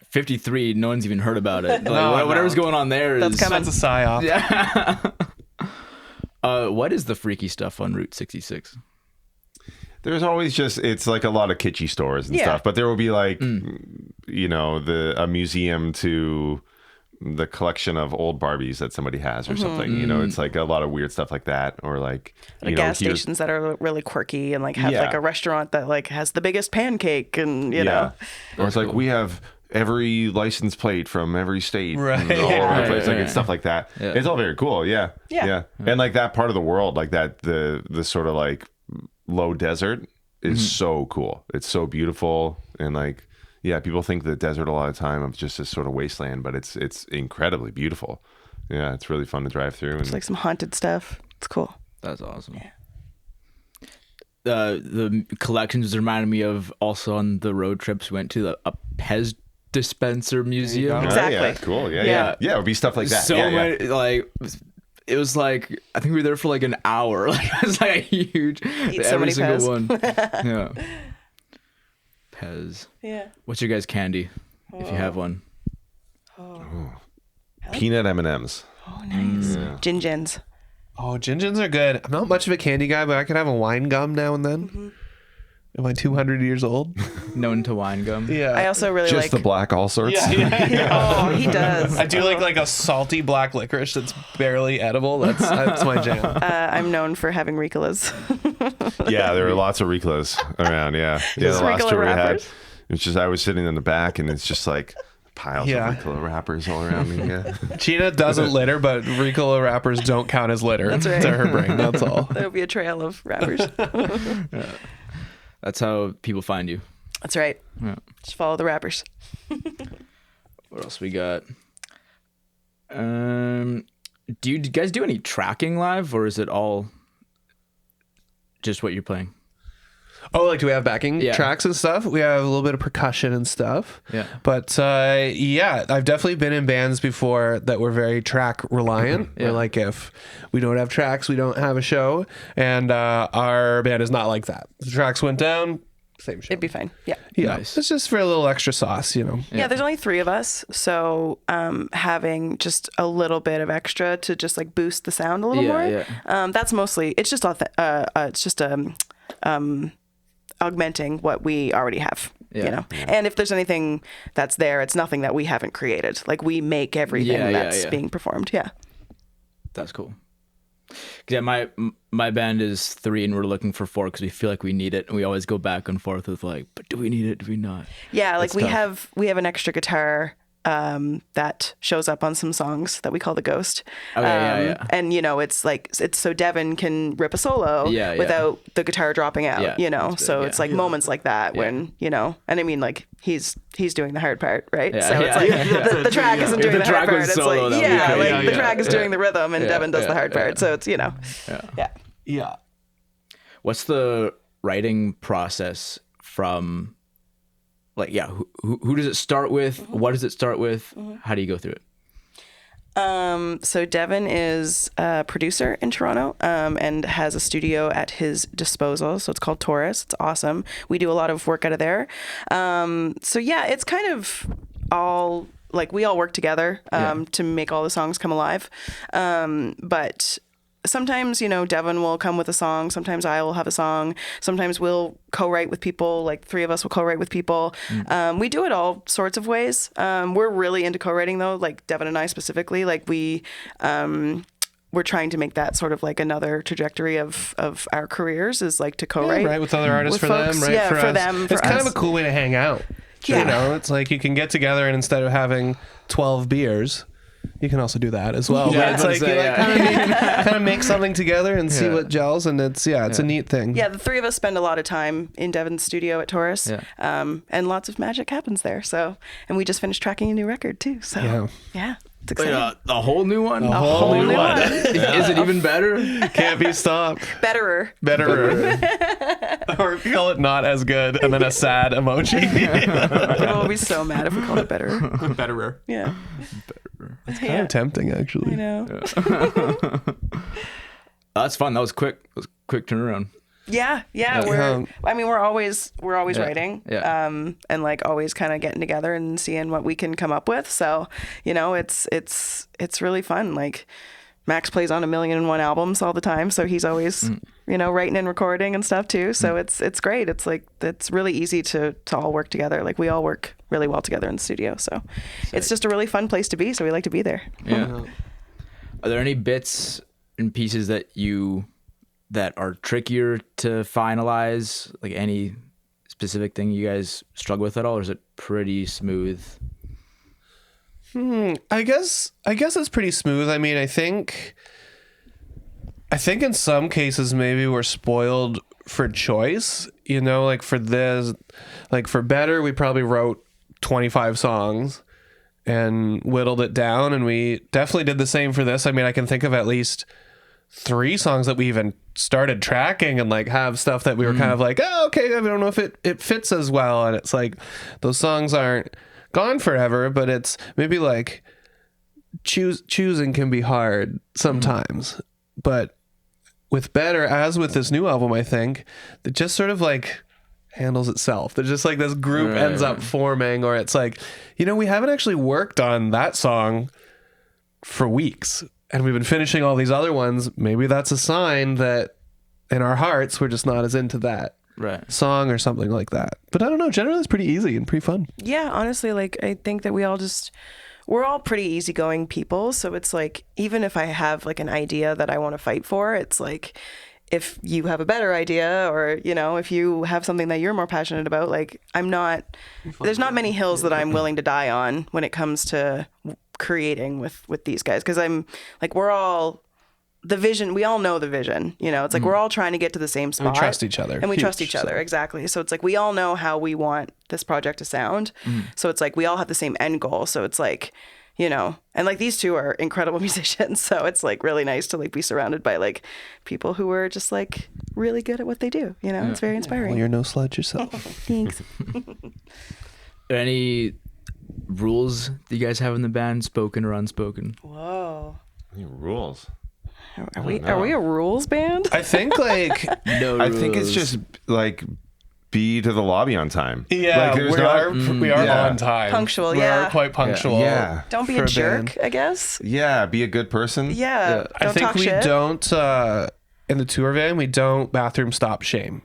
53. No one's even heard about it. Like, whatever's going on there is. That's coming. That's a psyop. Yeah. What is the freaky stuff on Route 66? There's always just, it's like a lot of kitschy stores and Yeah. stuff, but there will be like, you know, a museum to the collection of old Barbies that somebody has or something. You know, it's like a lot of weird stuff like that, or like, Like you know, gas here's- stations that are really quirky and like have Yeah. like a restaurant that like has the biggest pancake and you know. Or it's like we have every license plate from every state, Right. and all over Right, the place, like right. it's stuff like that. Yeah. It's all very cool, yeah, and like that part of the world, like that, the sort of like low desert is so cool. It's so beautiful, and like, yeah, people think the desert a lot of time of just this sort of wasteland, but it's incredibly beautiful. Yeah, it's really fun to drive through. And It's like some haunted stuff. It's cool. That's awesome. The collections reminded me of also on the road trips we went to a Pez dispenser museum. Exactly. Yeah, cool. Yeah, Yeah. yeah, yeah. It would be stuff like that. So yeah, many, like it was like I think we were there for like an hour. Like it was like a huge Eat so every many single Pez. one. Yeah. Pez. Yeah. What's your guys' candy if you have one? Peanut M&Ms. Oh, nice. Gin Gins. Oh, Gin Gins are good. I'm not much of a candy guy, but I could have a wine gum now and then. Am I 200 years old? Known to wine gum. Yeah. I also really Just like. the black all sorts. Oh, he does. I do like a salty black licorice that's barely edible. That's my jam. I'm known for having Ricolas. Yeah, there were lots of Riclas around. Yeah, the last Ricola tour we had. wrappers? It's just I was sitting in the back, and it's just like piles Yeah. of Ricola wrappers all around me. Yeah, Gina doesn't litter, but Ricola wrappers don't count as litter That's right. to her brain. That's all. There will be a trail of wrappers. That's how people find you. That's right. Yeah. Just follow the wrappers. What else we got? Do you guys do any tracking live, or is it all just what you're playing? Oh, like do we have backing Yeah. tracks and stuff? We have a little bit of percussion and stuff. Yeah. But yeah, I've definitely been in bands before that were very track reliant. Yeah. Or like if we don't have tracks, we don't have a show. And our band is not like that. The tracks went down, same show. It'd be fine. Yeah. Yeah, Nice. it's just for a little extra sauce, you know. Yeah, there's only 3 of us, so having just a little bit of extra to just like boost the sound a little Yeah, more. yeah. That's mostly it's just augmenting what we already have. Yeah. You know, and if there's anything that's there, it's nothing that we haven't created. Like we make everything Yeah, that's yeah. being performed. Yeah. That's cool. Yeah, my band is 3 and we're looking for 4 because we feel like we need it, and we always go back and forth with like, but do we need it? Do we not? Yeah, like That's tough. we have an extra guitar that shows up on some songs that we call the Ghost. Okay, yeah. And you know, it's so Devon can rip a solo Yeah, yeah. without the guitar dropping out. Yeah, You know, that's so big, it's yeah. like moments like that when you know, and I mean like he's doing the hard part, right? Yeah, so it's like the track isn't If doing the the hard track was part. It's solo, like that would be crazy. like the track is doing the rhythm and Yeah, Devon does the hard yeah, part. So it's yeah. Yeah. What's the writing process from? Like, who does it start with? What does it start with? How do you go through it? So Devon is a producer in Toronto and has a studio at his disposal. So it's called Taurus. It's awesome. We do a lot of work out of there. So yeah, it's kind of all like we all work together to make all the songs come alive. But sometimes, Devon will come with a song. Sometimes I will have a song. Sometimes we'll co-write with people. Like 3 of us will co-write with people. We do it all sorts of ways. We're really into co-writing though, like Devon and I specifically. Like we're trying to make that sort of like another trajectory of our careers is like to co-write. Right, with other artists with for folks. them, right? Yeah, for us. them, for it's kind us. of a cool way to hang out. Yeah. It's like you can get together and instead of having 12 beers, you can also do that as well. Yeah, But it's like you kind of make something together and see Yeah. what gels, and it's a neat thing. Yeah, the 3 of us spend a lot of time in Devon's studio at Taurus, and lots of magic happens there. So, and we just finished tracking a new record too. So, yeah, it's Wait, exciting. a whole new one? A whole new one. Is it even better? Can't be stopped. Betterer. Betterer. Or call it not as good, and then a sad emoji. People will be so mad if we call it Betterer. Betterer. Yeah. It's kind of tempting, actually. I know. That's fun. That was quick. It was a quick turnaround. Yeah. We're always writing. Yeah. And like always kind of getting together and seeing what we can come up with. So, it's really fun. Like Max plays on 1,000,001 albums all the time, so he's always writing and recording and stuff too. So it's great. It's like it's really easy to all work together. Like we all work really well together in the studio. So it's just a really fun place to be. So we like to be there. Yeah. Are there any bits and pieces that are trickier to finalize? Like any specific thing you guys struggle with at all, or is it pretty smooth? I guess it's pretty smooth. I mean, I think in some cases maybe we're spoiled for choice. Like for this, like for Better, we probably wrote 25 songs and whittled it down, and we definitely did the same for this. I mean, I can think of at least 3 songs that we even started tracking and like have stuff that we were kind of like, oh, okay, I don't know if it fits as well, and it's like those songs aren't gone forever, but it's maybe like choosing can be hard sometimes. But with Better, as with this new album, I think it just sort of like handles itself. There's just like this group ends up forming, or it's like, we haven't actually worked on that song for weeks, and we've been finishing all these other ones. Maybe that's a sign that in our hearts we're just not as into that song or something like that. But I don't know, generally it's pretty easy and pretty fun. Yeah, honestly, like I think that we're all pretty easygoing people. So it's like, even if I have like an idea that I want to fight for, it's like, if you have a better idea, or, if you have something that you're more passionate about, like there's not many hills that I'm willing to die on when it comes to creating with these guys. Cause I'm like, we all know the vision, it's like, we're all trying to get to the same spot. We trust each other. And we trust each other. Exactly. So it's like, we all know how we want this project to sound. So it's like, we all have the same end goal. So it's like, and like these 2 are incredible musicians. So it's like really nice to like be surrounded by like people who are just like really good at what they do. It's very inspiring. Well, you're no slouch yourself. Thanks. Are there any rules that you guys have in the band, spoken or unspoken? Whoa. Any rules? Are we a rules band? I think like No I think it's just like be to the lobby on time. yeah, Like, we are Yeah. on time. Punctual, We yeah. are quite punctual. Yeah. Don't be for a a jerk, band. I guess. Yeah, be a good person. Yeah. I Don't think talk we shit. don't in the tour van, we don't bathroom stop shame.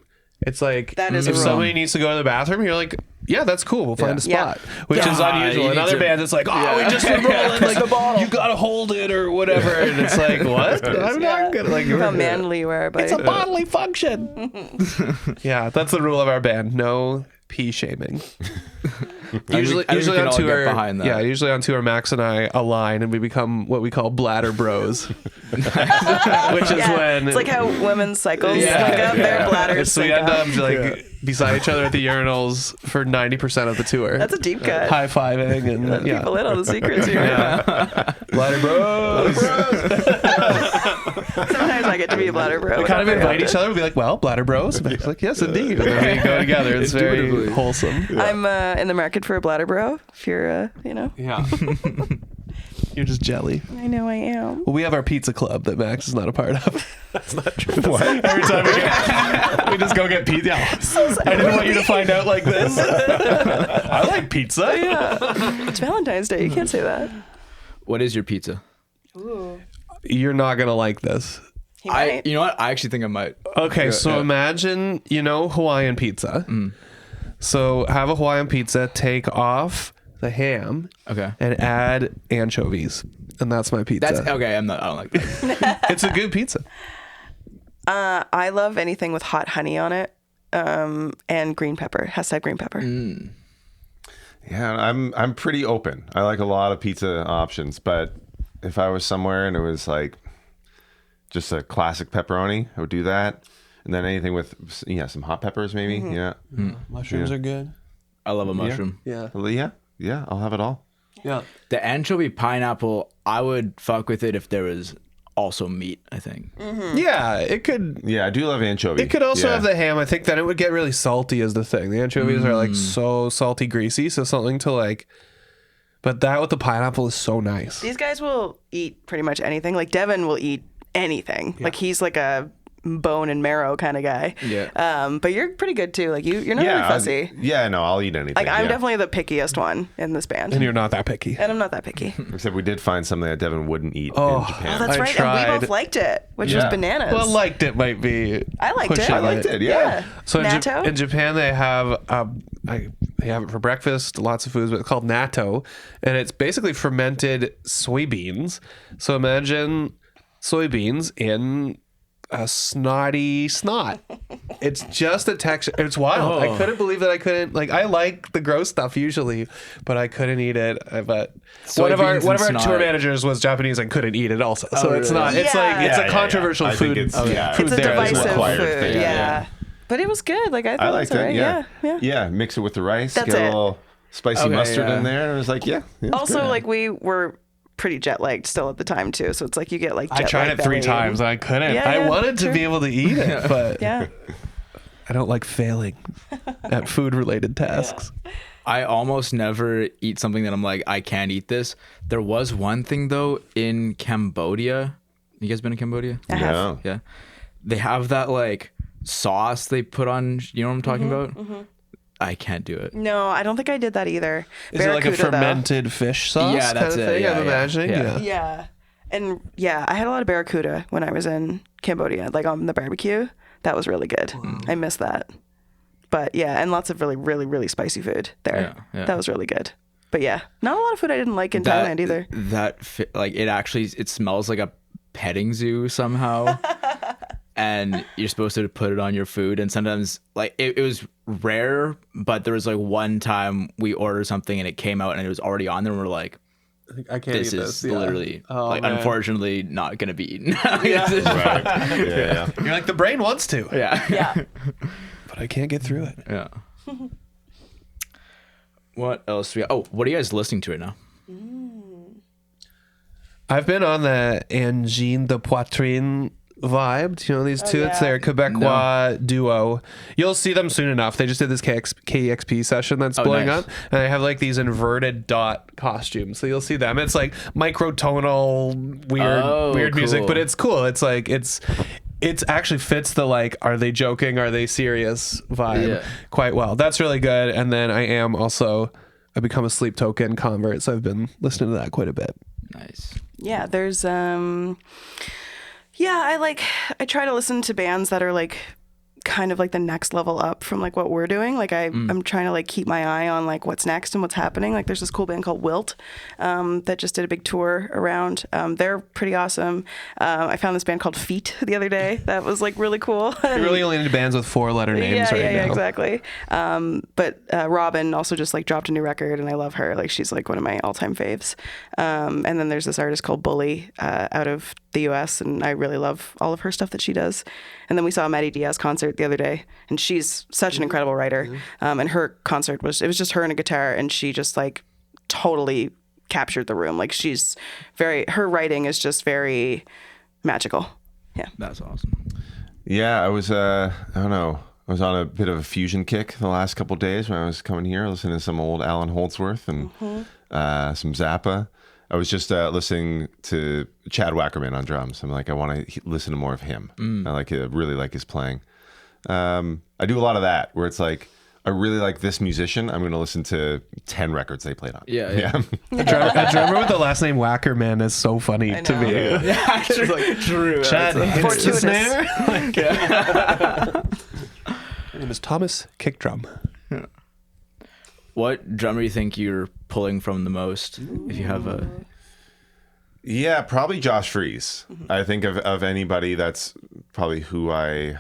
It's like That is if a rule. somebody needs to go to the bathroom, you're like, yeah, that's cool. We'll find a Yeah. spot, which is Yeah. unusual. You In need other to- bands, it's like, oh, we just been rolling, like the bottle. you gotta hold it or whatever, and it's like, what? I'm not gonna like. How manly you are, It's a buddy. bodily function. Yeah, that's the rule of our band. No pee shaming. Usually I think we can on all get tour, behind that. yeah. Usually on tour, Max and I align and we become what we call bladder bros, which is Yeah. when It's like how women's cycles Yeah. sync up, their bladders so we sync end up. up like beside each other at the urinals for 90% of the tour. That's a deep cut. High fiving and yeah. People in on the secrets here. Yeah. Bladder bros. Sometimes I get to be a bladder bro. We kind of invite each other. We'll be like, well, bladder bros. And it's like, yes, indeed. And then we go together. It's very Indubitably. wholesome. I'm in the market for a bladder bro. If you're, Yeah. You're just jelly. I know I am. Well, we have our pizza club that Max is not a part of. That's not true. What? Every time we just go get pizza. I didn't want you to find out like this. I like pizza. Yeah. It's Valentine's Day. You can't say that. What is your pizza? Ooh. You're not going to like this. He might. You know what? I actually think I might. Okay, Yeah, so yeah. imagine, Hawaiian pizza. So have a Hawaiian pizza, take off the ham, Okay. and add anchovies. And that's my pizza. That's okay. I don't like that. It's a good pizza. I love anything with hot honey on it, and green pepper. Has to have green pepper. Yeah, I'm pretty open. I like a lot of pizza options, but if I was somewhere and it was like just a classic pepperoni, I would do that. And then anything with some hot peppers maybe. Yeah. Mushrooms are good. I love a mushroom. Yeah. Well, yeah, I'll have it all. Yeah. The anchovy pineapple, I would fuck with it if there was also meat, I think. Yeah, it could. Yeah, I do love anchovy. It could also Yeah. have the ham. I think then it would get really salty as the thing. The anchovies are like so salty, greasy. So something to like. But that with the pineapple is so nice. These guys will eat pretty much anything. Like Devon will eat anything. Like he's like a bone and marrow kind of guy. Yeah. But you're pretty good too. Like you're not really fussy. No, I'll eat anything. Like I'm yeah. definitely the pickiest one in this band. And you're not that picky. And I'm not that picky. Except we did find something that Devin wouldn't eat Oh. in Japan. Oh, that's I right. tried. And we both liked it, which was Yeah. bananas. Well, liked it might be. I liked it. pushing I liked it, yeah. So natto? in Japan, they have they have it for breakfast, lots of foods, but it's called natto, and it's basically fermented soybeans. So imagine soybeans in a snotty snot. It's just a texture. It's wild. I couldn't believe that I couldn't. Like, I like the gross stuff usually, but I couldn't eat it. But one of our Soybeans and snot. tour managers was Japanese and couldn't eat it also. So it's really? not. It's like it's Yeah, a controversial I think food. it's- food it's a there as divisive well. Required food. thing, Yeah. yeah. But it was good. Like I thought I it liked was it. alright. Yeah. Yeah. Mix it with the rice. That's get it. a little spicy Okay, mustard yeah. in there. And it was like, it's Also, good. like we were pretty jet lagged still at the time too. So it's like you get like I jet tried lag it 3 belly times. and- I couldn't. Yeah, I yeah, wanted to sure. be able to eat it, but Yeah. I don't like failing at food-related tasks. I almost never eat something that I'm like, I can't eat this. There was one thing though in Cambodia. You guys been to Cambodia? I have. No. Yeah. They have that like sauce they put on, you know what I'm talking about? I can't do it. No, I don't think I did that either. Is it like a Barracuda, though. fermented fish sauce Yeah, that's kind of it. thing? Yeah, I'm yeah. imagining. Yeah. Yeah. And yeah, I had a lot of barracuda when I was in Cambodia, like on the barbecue. That was really good. I miss that. But yeah, and lots of really, really, really spicy food there. Yeah, yeah. That was really good. But yeah, not a lot of food I didn't like in Thailand either. Like it smells like a petting zoo somehow. And you're supposed to put it on your food, and sometimes like it was rare, but there was like one time we ordered something and it came out and it was already on there, and we're like, I can't this eat is this. Yeah. literally Oh, like man. unfortunately not gonna be eaten. Right. Yeah. You're like, the brain wants to, Yeah. Yeah. but I can't get through it. Yeah. What else do we got? Oh, what are you guys listening to right now? I've been on the Angine de Poitrine vibe. Do you know these two? It's yeah. their Quebecois duo. You'll see them soon enough. They just did this KEXP session that's blowing nice. up, and they have like these inverted dot costumes. So you'll see them. It's like microtonal, weird music, cool. but it's cool. It's like it's actually fits the like, are they joking, are they serious vibe Yeah. quite well. That's really good. And then I become a Sleep Token convert, so I've been listening to that quite a bit. Nice. Yeah, there's I try to listen to bands that are like kind of like the next level up from like what we're doing. Like I'm trying to like keep my eye on like what's next and what's happening. Like there's this cool band called Wilt that just did a big tour around. They're pretty awesome. I found this band called Feet the other day. That was like really cool. You really only need bands with 4-letter names right now. Yeah, exactly. But Robin also just like dropped a new record, and I love her. Like she's like one of my all-time faves. And then there's this artist called Bully out of the U.S., and I really love all of her stuff that she does. And then we saw a Maddie Diaz concert the other day, and she's such an incredible writer. And her concert was just her and a guitar, and she just like totally captured the room. Like her writing is just very magical. Yeah. That's awesome. Yeah, I was, I don't know. I was on a bit of a fusion kick the last couple of days when I was coming here, listening to some old Alan Holdsworth and some Zappa. I was just listening to Chad Wackerman on drums. I'm like, I want to listen to more of him. I really like his playing. I do a lot of that where it's like, I really like this musician. I'm going to listen to 10 records they played on. Yeah. A drummer with the last name Wackerman is so funny to me. Yeah, true. Chad hits the Fortuitous. snare. My name is Thomas Kick Drum. What drummer do you think you're pulling from the most? If you have a... Yeah, probably Josh Freese. I think of anybody, that's probably who I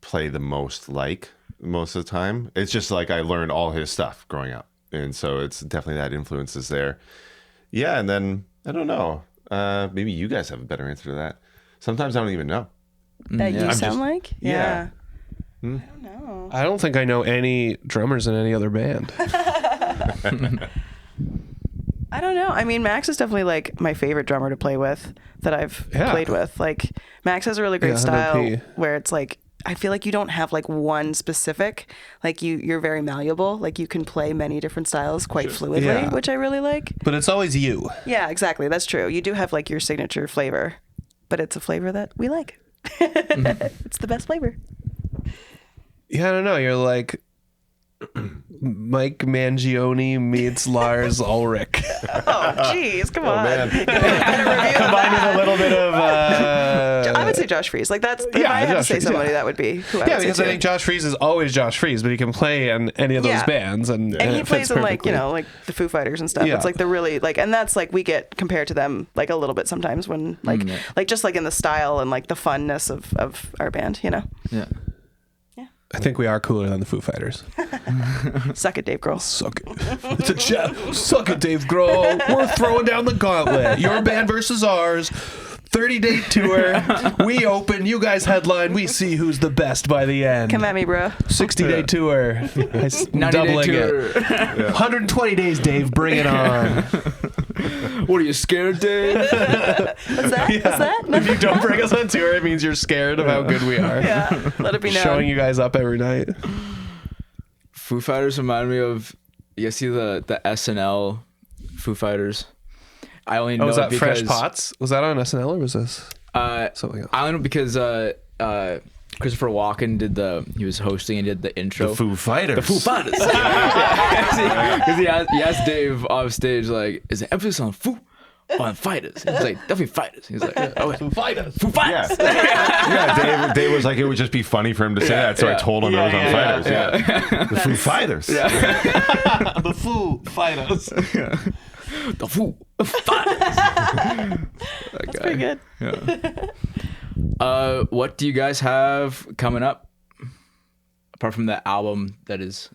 play the most like most of the time. It's just like I learned all his stuff growing up. And so it's definitely that influence is there. Yeah, and then, I don't know. Maybe you guys have a better answer to that. Sometimes I don't even know. That you I'm sound just- like? yeah. I don't know. I don't think I know any drummers in any other band. I don't know. I mean, Max is definitely like my favorite drummer to play with that I've played with. Like, Max has a really great 100p. style where it's like, I feel like you don't have like one specific, like you're very malleable. Like you can play many different styles quite fluidly, Yeah. which I really like. But it's always you. Yeah, exactly. That's true. You do have like your signature flavor, but it's a flavor that we like. It's the best flavor. Yeah, I don't know. You're like Mike Mangione meets Lars Ulrich. Oh, jeez. Come on. man. Combined with a little bit of... I would say Josh Freese. Like that's, if yeah, I had to Josh say Freese, somebody, yeah. that would be who I Yeah, would because say I too. think Josh Freese is always Josh Freese, but he can play in any of those Yeah. bands. And And he it plays fits in like, perfectly. like the Foo Fighters and stuff. Yeah. It's like the really like, and that's like, we get compared to them like a little bit sometimes when like, like just like in the style and like the funness of our band, you know? Yeah. I think we are cooler than the Foo Fighters. Suck it, Dave Grohl. Suck it. It's a chat. Suck it, Dave Grohl. We're throwing down the gauntlet. Your band versus ours. 30-day tour. We open. You guys headline. We see who's the best by the end. Come at me, bro. 60-day tour. Doubling it. 120 days, Dave. Bring it on. What are you scared, Dave? What's that? What's that? If you don't bring us on tour, it means you're scared of how good we are. Yeah, let it be known. Showing you guys up every night. Foo Fighters remind me of, you see the SNL Foo Fighters. I only know Was that it Fresh because, Pots? Was that on SNL or was this something else? I only know because Christopher Walken he was hosting and did the intro. The Foo Fighters. The Foo Fighters. Because he asked Dave off stage, like, is the emphasis on Foo or on fighters? He's like, definitely fighters. He's like, oh, Foo Fighters. Foo Fighters. Yeah, Dave was like, it would just be funny for him to say that, so I told him it was on Fighters. Yeah. The Foo Fighters. The Foo Fighters. The Foo Fighters. That's pretty good. What do you guys have coming up? Apart from the album that is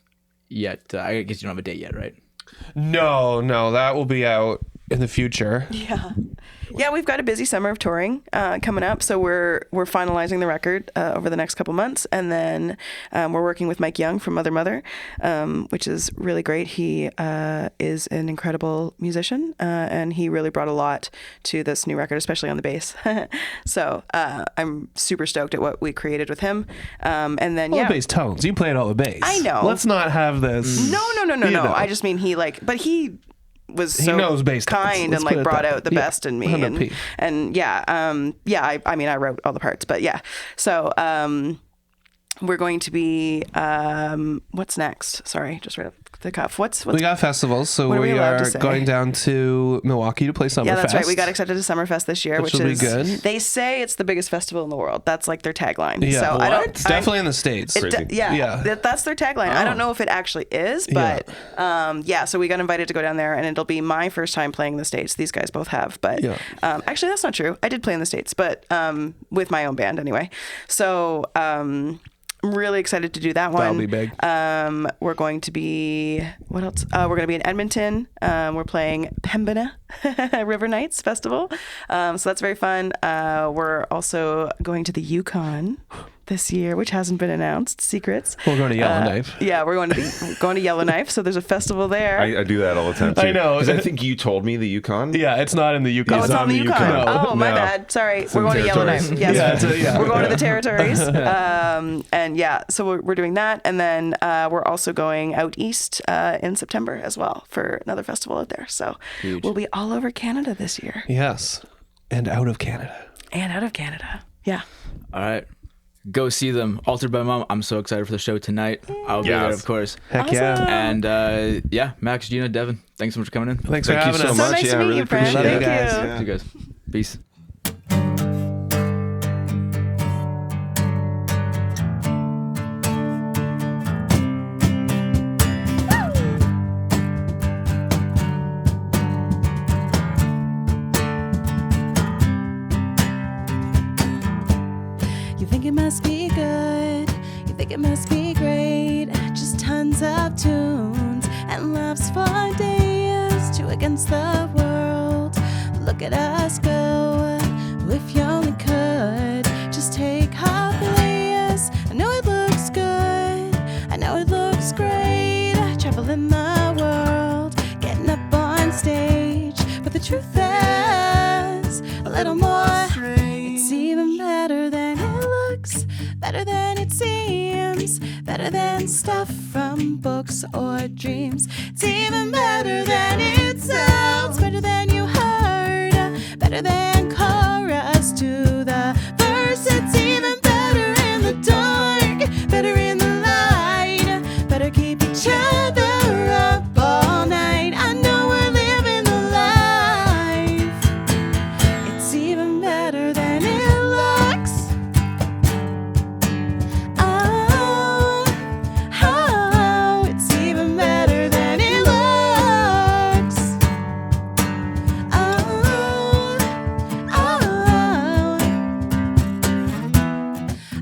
yet, I guess you don't have a date yet, right? No, that will be out in the future. Yeah, we've got a busy summer of touring coming up, so we're finalizing the record over the next couple months, and then we're working with Mike Young from Mother, which is really great. He is an incredible musician, and he really brought a lot to this new record, especially on the bass. So I'm super stoked at what we created with him. And then All the bass tones. You played all the bass. I know. Let's not have this. No. You know. I just mean but he was so knows bass tones. kind Let's and put like it brought that out the way. Yeah, best in me 100p. and I mean I wrote all the parts, but yeah, so we're going to be what's next? Sorry, just right off the cuff. What's We got festivals, so what are we we allowed to are say? going down to Milwaukee to play Summerfest. Yeah, that's right. We got accepted to Summerfest this year, Which which will be is good. They say it's the biggest festival in the world. That's like their tagline. Yeah. So I don't. It's definitely in the States. Yeah. That's their tagline. I don't know if it actually is, but so we got invited to go down there, and it'll be my first time playing in the States. These guys both have, but actually that's not true. I did play in the States, but with my own band anyway. So I'm really excited to do that one. That'll be big. We're going to be, what else? We're going to be in Edmonton. We're playing Pembina River Nights Festival. So that's very fun. We're also going to the Yukon this year, which hasn't been announced. Secrets. We're going to Yellowknife. Yeah, we're going to Yellowknife. So there's a festival there. I do that all the time too. I know. 'Cause I think you told me the Yukon. Yeah, it's not in the Yukon. Oh, it's on the Yukon. No. Oh, my No. bad. Sorry. It's We're in going to the Yellowknife. territories. Yes. Yeah, We're going to the territories. And yeah, so we're doing that. And then we're also going out east in September as well for another festival out there. So we'll be all over Canada this year. Yes. And out of Canada. And out of Canada. Yeah. All right. Go see them. Altered by Mom. I'm so excited for the show tonight. I'll be there, Yes. of course. Heck yeah. And yeah, Max, Gina, Devon, thanks so much for coming in. Thanks for Thank you having so us. So much. nice to Yeah, I meet really you, friend. appreciate Thank it. you. Yeah. See you guys. Peace. You think it must be good, you think it must be great. Just tons of tunes and laughs for days. Two against the world. Look at us go. If you only could, just take our place. I know it looks good, I know it looks great. Traveling the world, getting up on stage. But the truth is, a little more. It's even better than it looks, better than it seems, better than stuff from books or dreams. It's even better than it sounds, better than you heard, better than chorus to the verse. It's even better in the dark, better in the light, better keep each other up all night. I know we're living the life. It's even better than it looks. Oh, it's even better than it looks.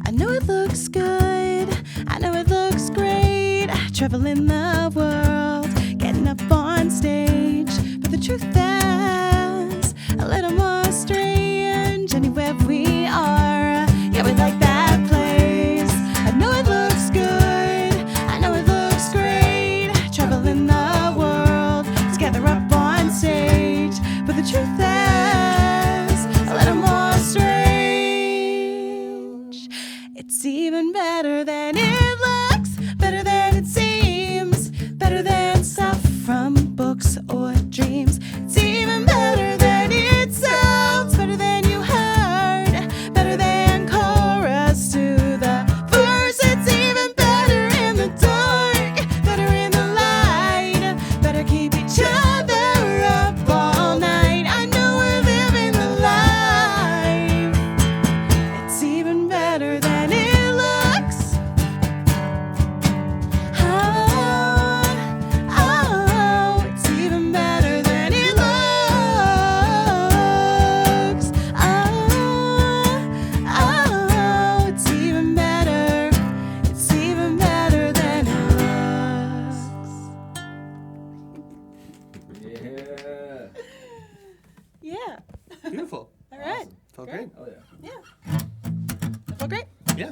I know it looks good, I know it looks great. Traveling the world, getting up on stage. But the truth is, a little more strange. Anywhere we are, yeah, we like that place. I know it looks good, I know it looks great. Traveling the world, together up on stage. But the truth is, a little more strange. It's even better than it looks, better than it seems, better than stuff from books or dreams. It's even better than it sounds, better than you heard, better than chorus to the verse. It's even better in the dark, better in the light, better keep each other up all night. I know we're living the life. It's even better than it looks. Oh, it's even better than it looks. Oh, it's even better. It's even better than it looks. Yeah. Beautiful. All right. Felt great. Oh, yeah. Yeah. That felt great. Yeah.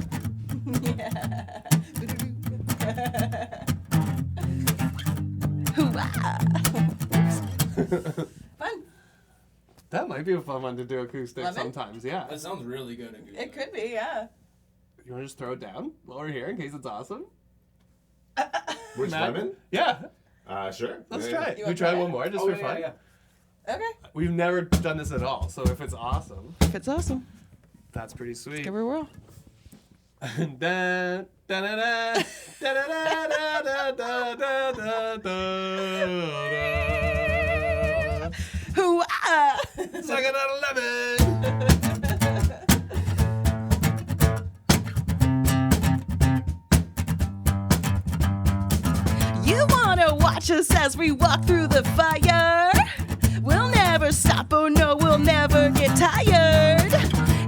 Fun. That might be a fun one to do acoustic Love it. sometimes. Yeah. That sounds really good. It could be, yeah. You want to just throw it down lower here in case it's awesome? Which Matt? lemon? Yeah. Sure. Let's Yeah, try yeah. it. You We wanna try try one it? more just for fun. Okay. We've never done this at all, so if it's awesome, If it's awesome, that's pretty sweet. give her a whirl. Dun, dun, dun, dun, dun, dun, dun, dun, dun, dun, dun, dun. Hoo-ah! Sucking on a lemon. You wanna watch us as we walk through the fire? We'll never stop, oh no, we'll never get tired.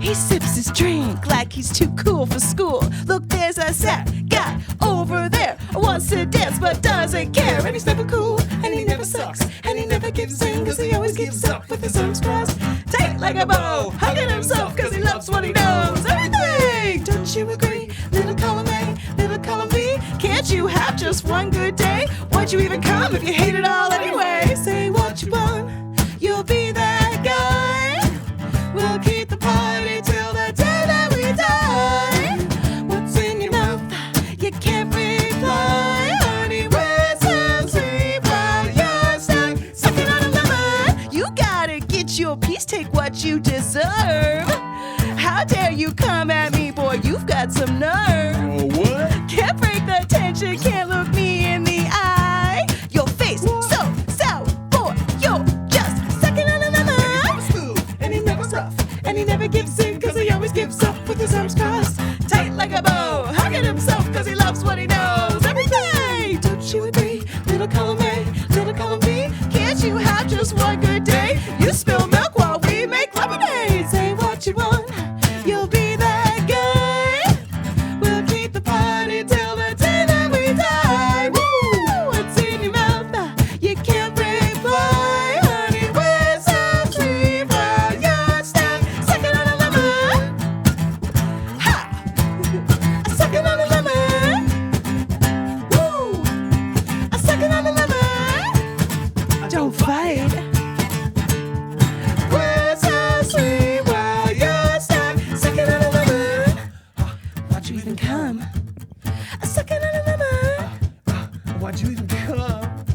He sips his drink like he's too cool for school. Look, there's a sad guy over there, wants to dance but doesn't care. And he's never cool, and he never sucks, and he never gives in, cause he always gives up with his arms crossed, tight like a bow, hugging himself cause he loves what he knows. Everything, don't you agree? you have just one good day? Why'd you even come if you hate it all anyway? Say what you want, you'll be that guy. We'll keep the party till the day that we die. What's in your mouth? You can't reply. Honey, words sound sweet while you're stuck sucking on a lemon. You gotta get your piece, take what you deserve. How dare you come at me, boy, you've got some nerve. Oh, what? Can't break the tension, can't look me in the eye. Your face so sour, boy, you're just sucking on a lemon. Smooth, and he never rough, and he never gives in, cause he always gives up with his arms crossed. Tight like a bow, hugging himself cause he loves what he knows. Everything, Don't you agree? Little column A, little column B. can't you have just one good day? You spill milk while we make lemonade. Say what you want, you'll be that guy. We'll keep the party till the day that we die. Woo! What's in your mouth? You can't reply. Honey, words sound sweet while you're stuck sucking on a lemon. Ha! Sucking on a lemon. Woo! Sucking on a lemon. Don't fight. Words sound sweet while you're stuck sucking on a lemon. Why'd you even come? Sucking on a lemon. Why'd you even come?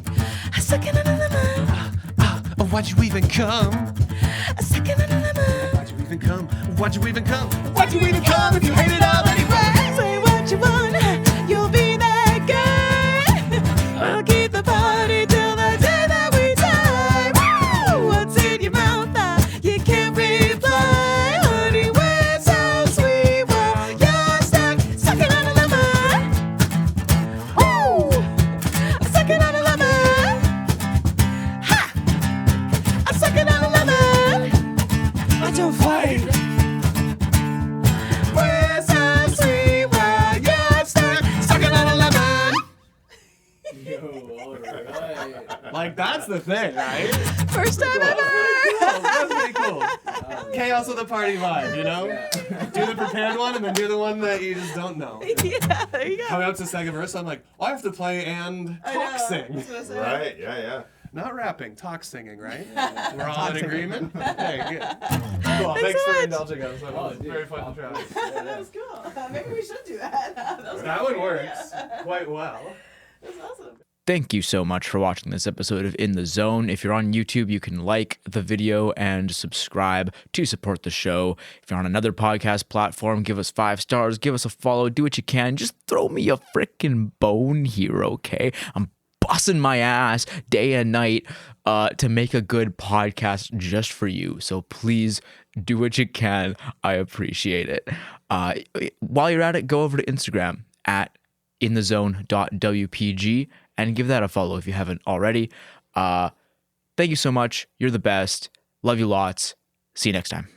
Sucking on a lemon. Why'd you even come? Sucking on a lemon. Why'd you even come? Why'd you even come? Why'd you even come if you hate it all anyway? Say what you want, you'll be that guy. We'll keep the party till the day that we die. Woo! What's in your mouth? You can't reply. Honey, words sound sweet while you're stuck sucking on a lemon. Woo! Sucking on a lemon. Ha! I'm sucking on a lemon. I don't fight. Words sound sweet while you're stuck sucking on a lemon. Like, that's the thing, right? First time ever. That's pretty cool. Chaos with a party vibe, you know? Do the prepared one and then do the one that you just don't know. Yeah, there you go. Coming up to the second verse, I'm like, I have to play and talk sing. Right? Yeah. Not rapping, talk singing, right? We're all in agreement? Okay, good. Cool, thanks for indulging us. That was very fun to try. That was cool. Maybe we should do that. That one works quite well. That's awesome. Thank you so much for watching this episode of In the Zone. If you're on YouTube, you can like the video and subscribe to support the show. If you're on another podcast platform, give us 5 stars, give us a follow, do what you can. Just throw me a freaking bone here, okay? I'm busting my ass day and night to make a good podcast just for you. So please do what you can. I appreciate it. While you're at it, go over to Instagram at inthezone.wpg and give that a follow if you haven't already. Thank you so much. You're the best. Love you lots. See you next time.